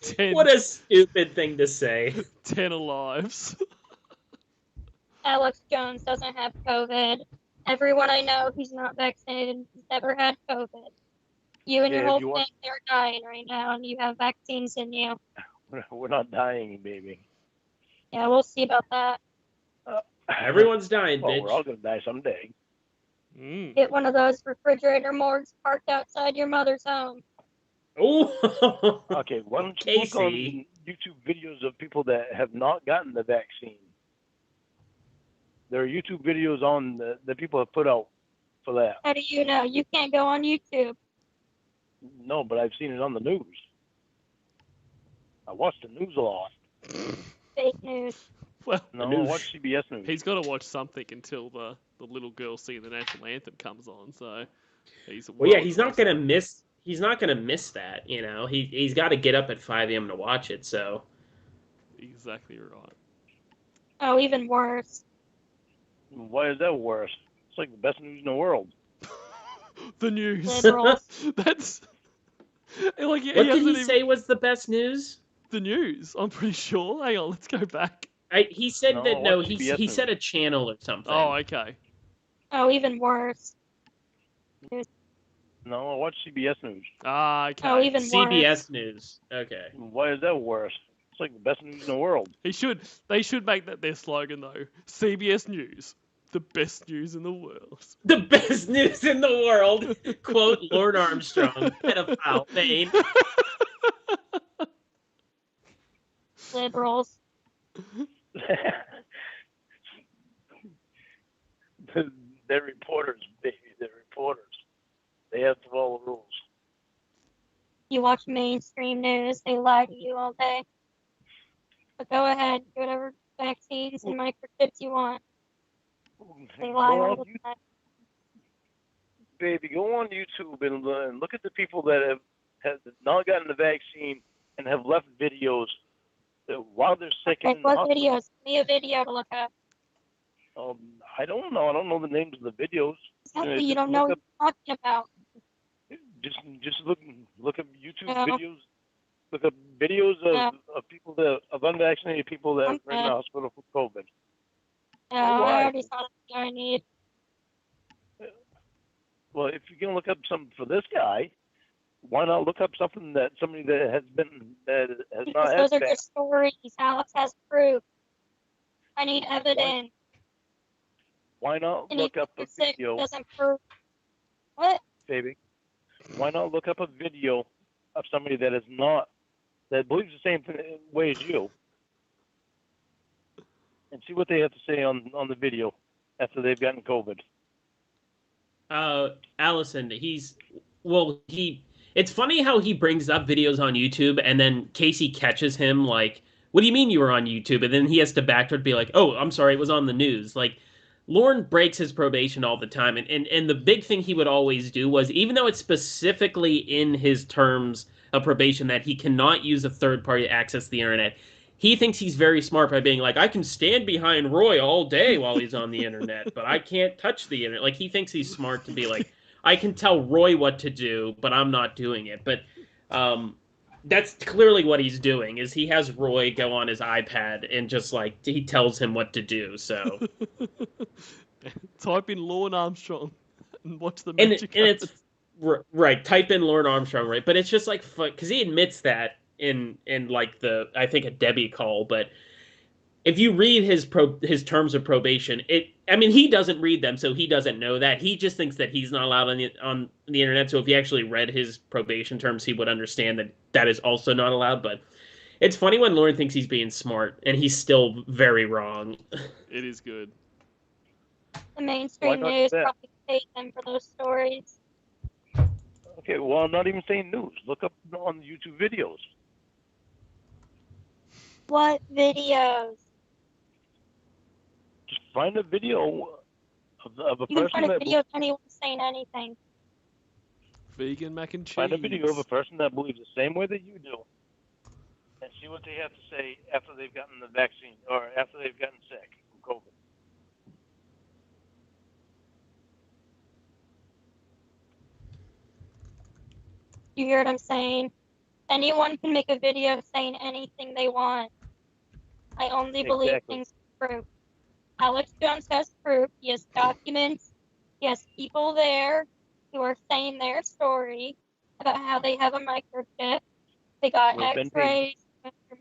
10, What a stupid thing to say. 10 alives. Alex Jones doesn't have COVID. Everyone I know who's not vaccinated has never had COVID. You and your Yeah, whole if you want- family are dying right now, and you have vaccines in you. We're not dying, baby. Yeah, we'll see about that. Everyone's dying, Well, bitch. we're all gonna die someday. Mm. Get one of those refrigerator morgues parked outside your mother's home. Oh, Okay, why don't you look on Casey. YouTube videos of people that have not gotten the vaccine? There are YouTube videos on the people have put out for that. How do you know? You can't go on YouTube. No, but I've seen it on the news. I watch the news a lot. Fake news. Well, No, I news. watch CBS News. he's got to watch something until the little girl singing the national anthem comes on. So he's Well, yeah, he's not gonna miss. He's not gonna miss that. You know, he's got to get up at 5 a.m. to watch it. So Exactly right. Oh, even worse. Why is that worse? It's like the best news in the world. The news. Liberals. That's like he what did hasn't he even- say was the best news? The news. I'm pretty sure. Hang on, let's go back. He said No, that no. watch He CBS said News. a channel or something. Oh, okay. Oh, even worse. No, I watch CBS News. Ah, okay. Oh, even CBS worse. News. Okay. Why is that worse? It's like the best news in the world. They should make that their slogan though. CBS News, the best news in the world. The best news in the world. Quote Lord Armstrong, pedophile Bane. Liberals. They're reporters, baby. They're reporters. They have to follow the rules. You watch mainstream news, they lie to you all day. But go ahead, get whatever vaccines and microchips you want. They lie all the time. Baby, go on YouTube and look at the people that have not gotten the vaccine and have left videos while they're sick Okay, and in the what hospital. videos? Give me a video to look up. I don't know. I don't know the names of the videos. Exactly, just you don't know look what you're talking about. Just look up YouTube No. videos. Look up videos No. of people of unvaccinated people that I'm are in the good. hospital for COVID. No, Why? I already saw the I need. Well, if you're gonna look up something for this guy, why not look up somebody that has Because not had those are vac- just stories. Alex has proof. I need evidence. Why not And look if up a you're sick, video, doesn't prove. What? baby? Why not look up a video of somebody that believes the same way as you, and see what they have to say on the video after they've gotten COVID? Allison, it's funny how he brings up videos on YouTube and then Casey catches him like, what do you mean you were on YouTube? And then he has to backtrack and be like, oh, I'm sorry, it was on the news. Like, Lauren breaks his probation all the time. And the big thing he would always do was, even though it's specifically in his terms of probation that he cannot use a third party to access the internet, he thinks he's very smart by being like, I can stand behind Roy all day while he's on the internet, but I can't touch the internet. Like, he thinks he's smart to be like, I can tell Roy what to do, but I'm not doing it. But that's clearly what he's doing, is he has Roy go on his iPad and just, like, he tells him what to do, so. Type in Lorne Armstrong and watch the And magic. it's, right, type in Lord Armstrong, right? But it's just like, because he admits that in like I think a Debbie call, but if you read his terms of probation, he doesn't read them, so he doesn't know that. He just thinks that he's not allowed on the internet. So if he actually read his probation terms, he would understand that that is also not allowed. But it's funny when Lauren thinks he's being smart, and he's still very wrong. It is good. The mainstream news probably paid them for those stories. Okay, well, I'm not even saying news. Look up on the YouTube videos. What videos? Just find a video of a You can person find a that video of anyone saying anything. Vegan mac and cheese. find a video of a person that believes the same way that you do, and see what they have to say after they've gotten the vaccine or after they've gotten sick from COVID. You hear what I'm saying? Anyone can make a video saying anything they want. I only believe things with proof. Alex Jones has proof. He has documents. He has people there who are saying their story about how they have a microchip. They got x-rays,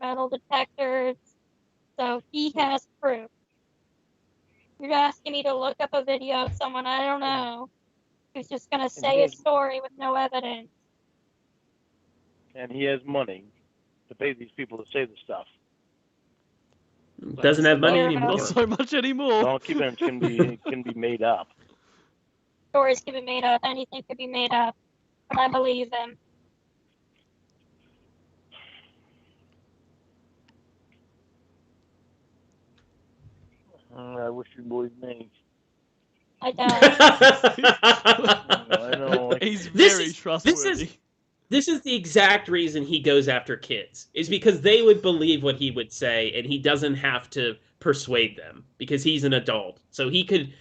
metal detectors. So he has proof. You're asking me to look up a video of someone I don't know who's just going to say a story with no evidence. And he has money to pay these people to say the stuff. Doesn't have money anymore. Not so much anymore. Documents can be made up. Stories can be made up. Anything could be made up. But I believe them. I wish you believed me. I don't. I know. He's very trustworthy. This is the exact reason he goes after kids, is because they would believe what he would say, and he doesn't have to persuade them because he's an adult. So he can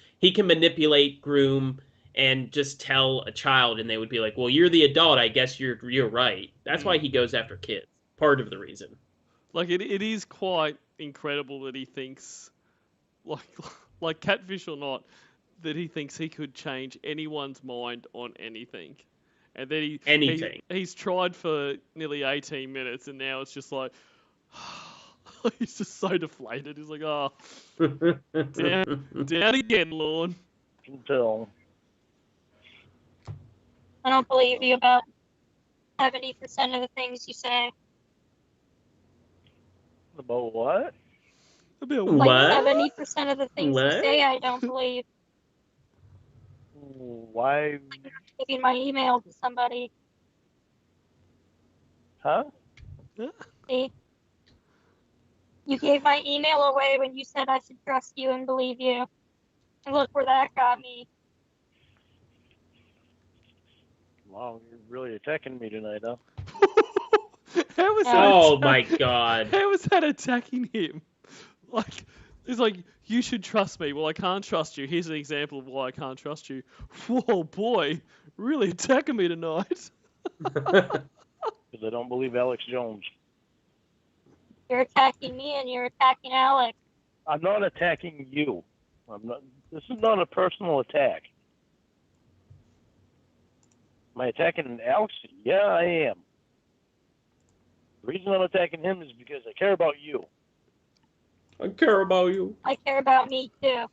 manipulate, groom, and just tell a child, and they would be like, "Well, you're the adult. I guess you're right." That's why he goes after kids. Part of the reason. Like it is quite incredible that he thinks, like catfish or not, that he thinks he could change anyone's mind on anything. And then he's tried for nearly 18 minutes, and now it's just like, he's just so deflated. He's like, oh, down again, Lorne. Until I don't believe you about 70% of the things you say. about what? About what? 70% of the things you say, I don't believe. Why? Giving my email to somebody. Huh? See? You gave my email away when you said I should trust you and believe you. And look where that got me. Wow, you're really attacking me tonight, huh? How was that my God. How was that attacking him? Like, it's like, you should trust me. Well, I can't trust you. Here's an example of why I can't trust you. Whoa, boy. Really attacking me tonight. Because I don't believe Alex Jones. You're attacking me and you're attacking Alex. I'm not attacking you. This is not a personal attack. Am I attacking Alex? Yeah, I am. The reason I'm attacking him is because I care about you. I care about you. I care about me too.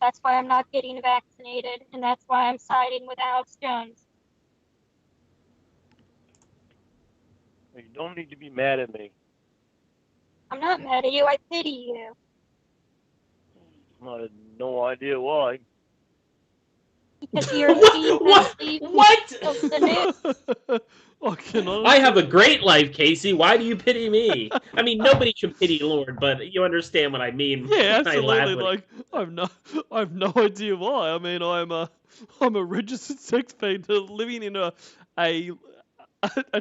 That's why I'm not getting vaccinated, and that's why I'm siding with Alex Jones. You don't need to be mad at me. I'm not mad at you. I pity you. I have no idea why. Because you're what? I have a great life, Casey. Why do you pity me? I mean, nobody should pity Lord, but you understand what I mean. Yeah, absolutely. Like, I've no idea why. I mean, I'm a registered sex offender living in a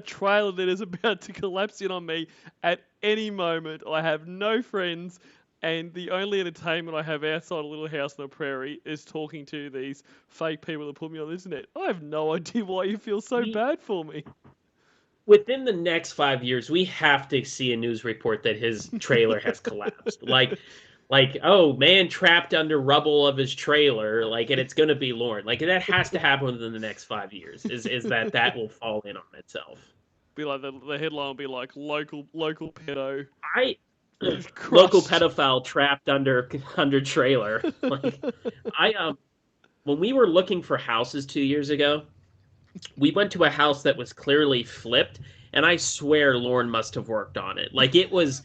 trailer that is about to collapse in on me at any moment. I have no friends, and the only entertainment I have outside a little house on the prairie is talking to these fake people that put me on the internet. I have no idea why you feel so bad for me. Within the next 5 years, we have to see a news report that his trailer has collapsed. Like, oh, man trapped under rubble of his trailer, and it's going to be Lauren. Like, that has to happen within the next 5 years, is that will fall in on itself. Be like the headline will be like local pedo I local crushed. pedophile trapped under trailer. Like when we were looking for houses 2 years ago, we went to a house that was clearly flipped, and I swear Lauren must have worked on it. Like it was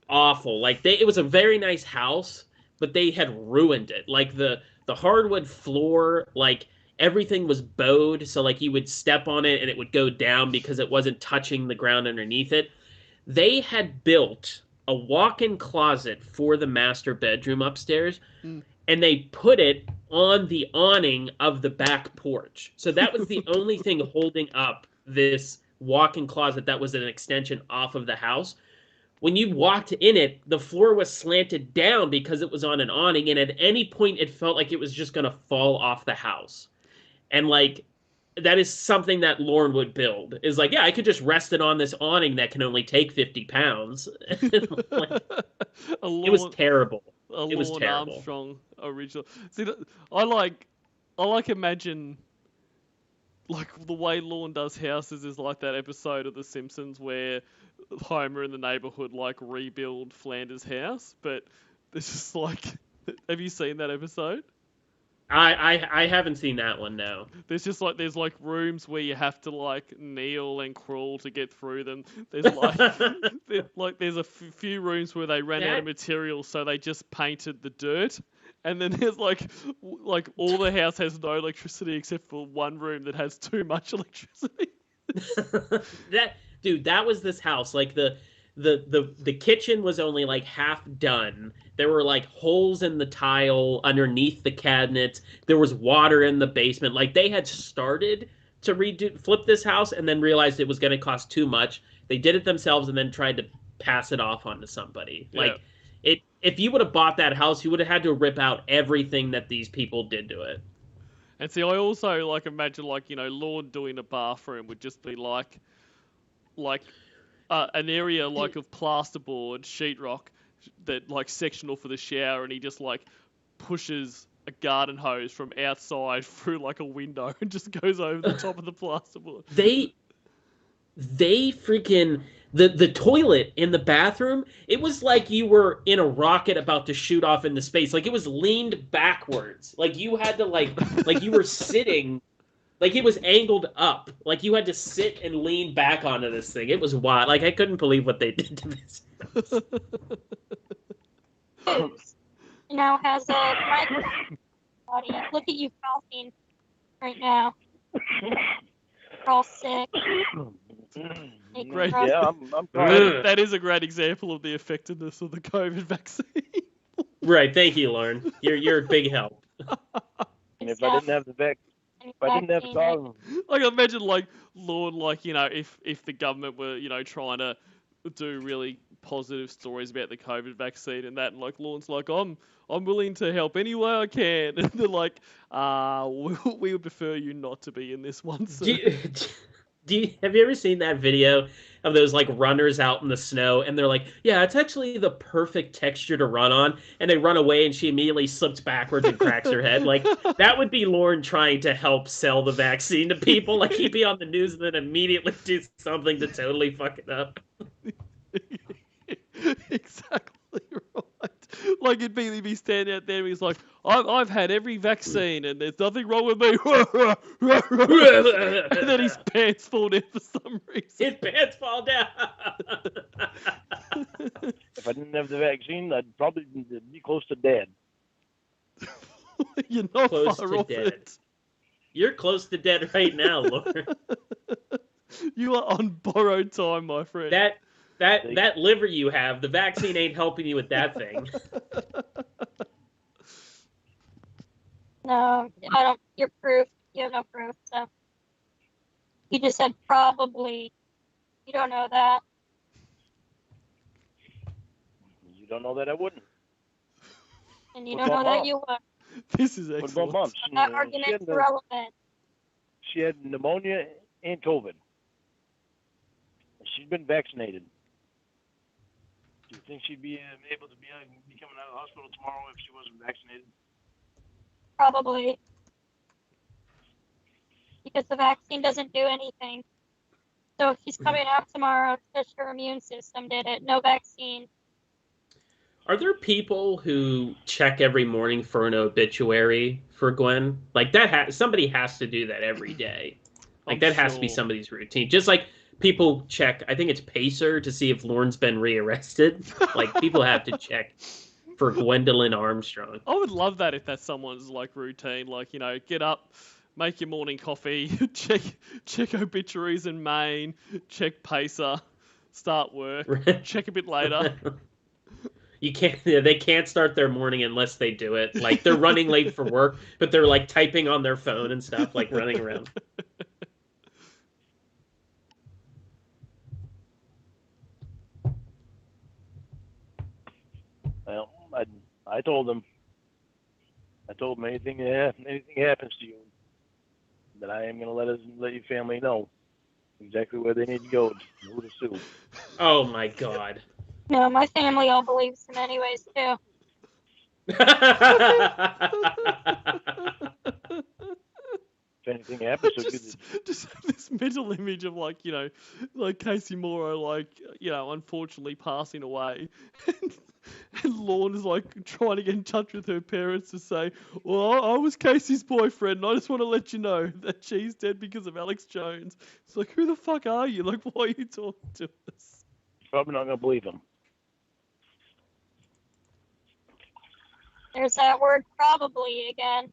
awful. Like it was a very nice house, but they had ruined it. Like the hardwood floor, like everything was bowed, so like you would step on it and it would go down because it wasn't touching the ground underneath it. They had built a walk-in closet for the master bedroom upstairs, Mm. and they put it on the awning of the back porch. So that was the only thing holding up this walk-in closet that was an extension off of the house. When you walked in it, the floor was slanted down because it was on an awning, and at any point it felt like it was just going to fall off the house. And like that is something that Lauren would build. Is like, yeah, I could just rest it on this awning that can only take 50 pounds. Like, it was terrible. It was Lorne terrible. Armstrong original. See, I like imagine like the way Lorne does houses is like that episode of The Simpsons where Homer in the neighborhood like rebuild Flanders' house, but it's just like, have you seen that episode? I haven't seen that one, no. There's like rooms where you have to like kneel and crawl to get through them. There's like there's a few rooms where they ran out of material, so they just painted the dirt. And then there's like all the house has no electricity except for one room that has too much electricity. That was this house. Like the kitchen was only like half done. There were like holes in the tile underneath the cabinets. There was water in the basement. Like they had started to flip this house and then realized it was going to cost too much. They did it themselves and then tried to pass it off onto somebody. Yeah. Like if you would have bought that house, you would have had to rip out everything that these people did to it. And see, I also like imagine like, you know, Lorne doing a bathroom would just be like an area like of plasterboard, sheetrock, that like sectional for the shower, and he just like pushes a garden hose from outside through like a window and just goes over the top of the plasterboard. They freaking the toilet in the bathroom, it was like you were in a rocket about to shoot off into space. Like it was leaned backwards. Like you had to like you were sitting, like it was angled up. Like you had to sit and lean back onto this thing. It was wild. Like I couldn't believe what they did to this house. Now has a microphone. Look at you coughing right now. You're all sick. Great. Yeah, I'm fine. That is a great example of the effectiveness of the COVID vaccine. Right, thank you, Lauren. You're a big help. And if I didn't have the if I didn't have the dog, Like imagine like Lord, like, you know, if the government were, you know, trying to do really positive stories about the COVID vaccine and that, and like Lorne's like, I'm willing to help any way I can, and they're like, we would prefer you not to be in this one. Sir. Have you ever seen that video of those like runners out in the snow, and they're like, yeah, it's actually the perfect texture to run on, and they run away and she immediately slips backwards and cracks her head? Like that would be Lauren trying to help sell the vaccine to people. Like he'd be on the news and then immediately do something to totally fuck it up. Exactly right. Like he'd be standing out there and he's like, I've had every vaccine and there's nothing wrong with me. And then his pants fall down for some reason. His pants fall down. if I didn't have the vaccine, I'd probably be close to dead. You're not Close far to off dead. it. You're close to dead right now, Lauren. You are on borrowed time, my friend. That liver you have, the vaccine ain't helping you with that thing. No, I don't. You're proof. You have no proof. So you just said probably. You don't know that. You don't know that I wouldn't. And you What don't know about that you would. This is What excellent. about Mom? That argument's irrelevant. She had pneumonia and COVID. She's been vaccinated. Do you think she'd be able to be coming out of the hospital tomorrow if she wasn't vaccinated? Probably. Because the vaccine doesn't do anything. So she's coming out tomorrow because her immune system did it. No vaccine. Are there people who check every morning for an obituary for Gwen? Like that, somebody has to do that every day. Like I'm that has to be sure. somebody's routine. Just like people check, I think it's Pacer to see if Lauren's been rearrested. Like people have to check for Gwendolyn Armstrong. I would love that if that's someone's like routine. Like, get up, make your morning coffee, check obituaries in Maine, check Pacer, start work, check a bit later. You can't. They can't start their morning unless they do it. Like they're running late for work, but they're like typing on their phone and stuff, like running around. Well, I told him anything happens to you, that I am going to let your family know exactly where they need to go and who to sue. Oh my God. No, my family all believes him anyways, too. If anything happens to you, just have this mental image of like Casey Morrow unfortunately passing away, and Lorne is like trying to get in touch with her parents to say, well, I was Casey's boyfriend and I just want to let you know that she's dead because of Alex Jones. It's like, who the fuck are you? Like, why are you talking to us? probably not going to believe him. There's that word probably again.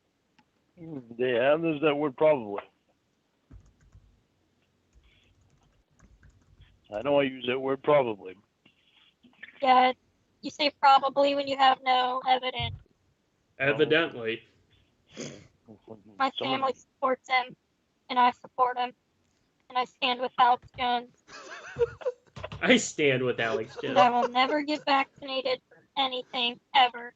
Yeah, there's that word probably. I know I use that word probably. Yeah, you say probably when you have no evidence. Evidently. My family supports him, and I support him, and I stand with Alex Jones. I stand with Alex And Jones. I will never get vaccinated for anything ever.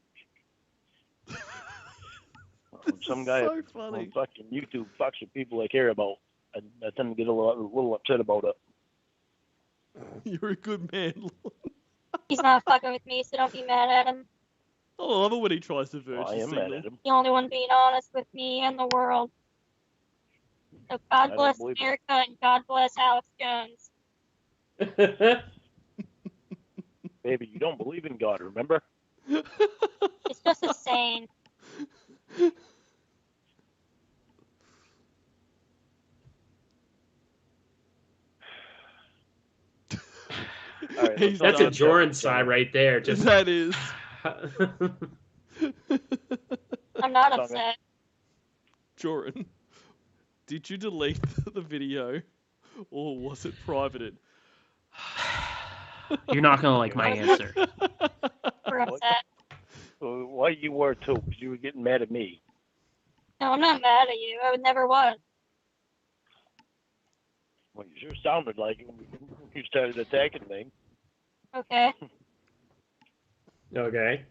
Some guy so funny. on fucking YouTube fucks with people I care about. I tend to get a little upset about it. You're a good man, Lorne. He's not fucking with me, so don't be mad at him. I love it when he tries to virtue I am signal. mad at him. The only one being honest with me and the world. So God bless believe it. America and God bless Alex Jones. Baby, you don't believe in God, remember? It's just a saying. All right, He's That's a done. Joran sigh right there. Just That is. I'm not Okay. upset. Joran, did you delete the video or was it privated? You're not gonna like my answer. We're upset. Why you were too? Because you were getting mad at me. No, I'm not mad at you. I would never was. Well, you sure sounded like it when you started attacking me. Okay. Okay.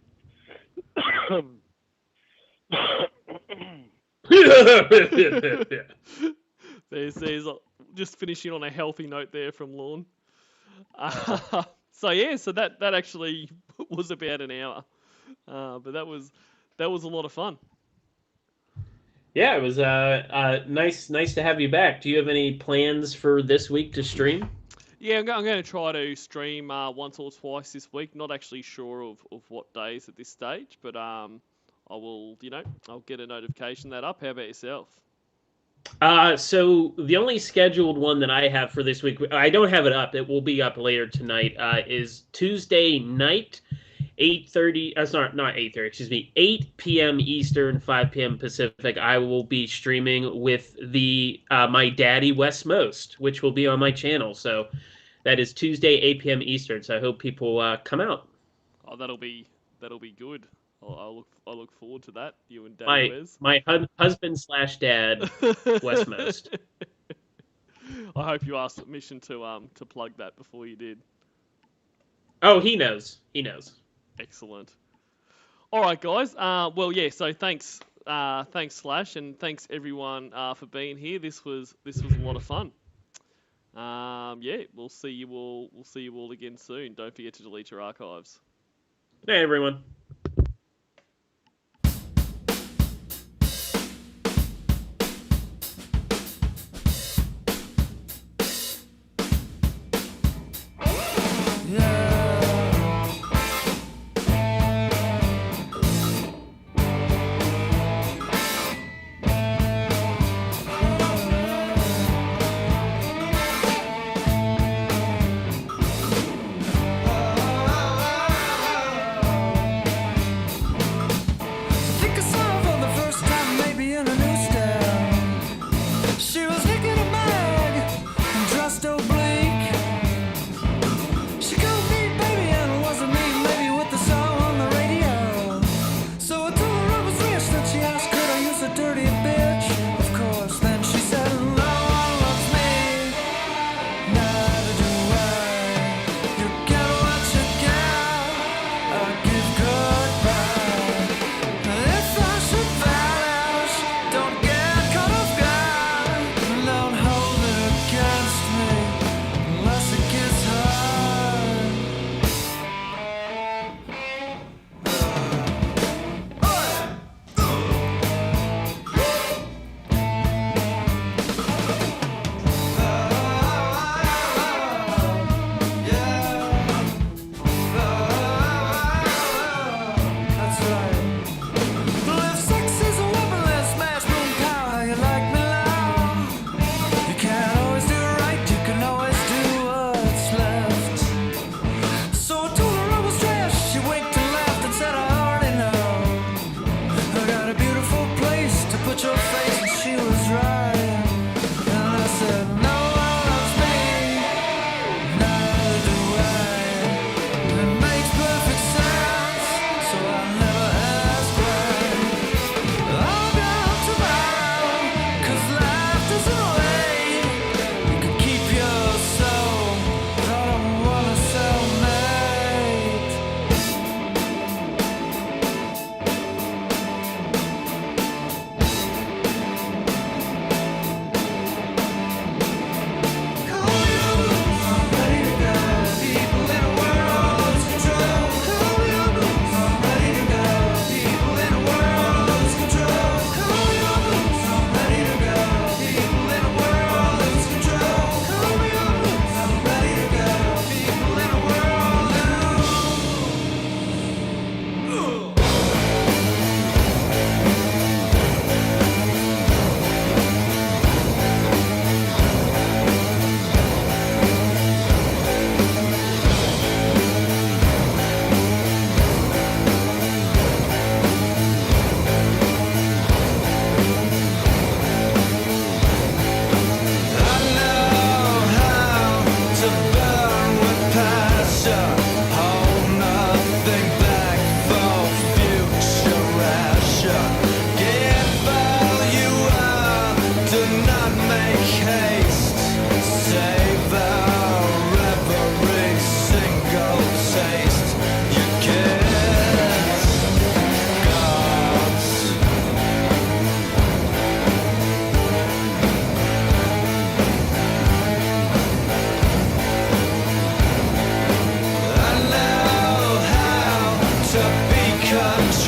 There's just finishing on a healthy note there from Lorne. So that actually was about an hour, but that was a lot of fun. Yeah, it was nice to have you back. Do you have any plans for this week to stream? Yeah, I'm going to try to stream once or twice this week. Not actually sure of what days at this stage, but I will, I'll get a notification that up. How about yourself? So the only scheduled one that I have for this week, I don't have it up. It will be up later tonight. Is Tuesday night, 8:30. That's not 8:30. Excuse me, 8 p.m. Eastern, 5 p.m. Pacific. I will be streaming with the my daddy Wes Most, which will be on my channel. So that is Tuesday, 8 p.m. Eastern. So I hope people come out. Oh, that'll be good. I'll look forward to that. You and Daddy Wes. My husband/dad, Wes Most. I hope you asked permission to plug that before you did. Oh, he knows. He knows. Excellent. All right, guys. Well, yeah. So thanks, Slash, and thanks everyone for being here. This was a lot of fun. Yeah, we'll see you all again soon. Don't forget to delete your archives. Hey, everyone.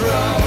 try.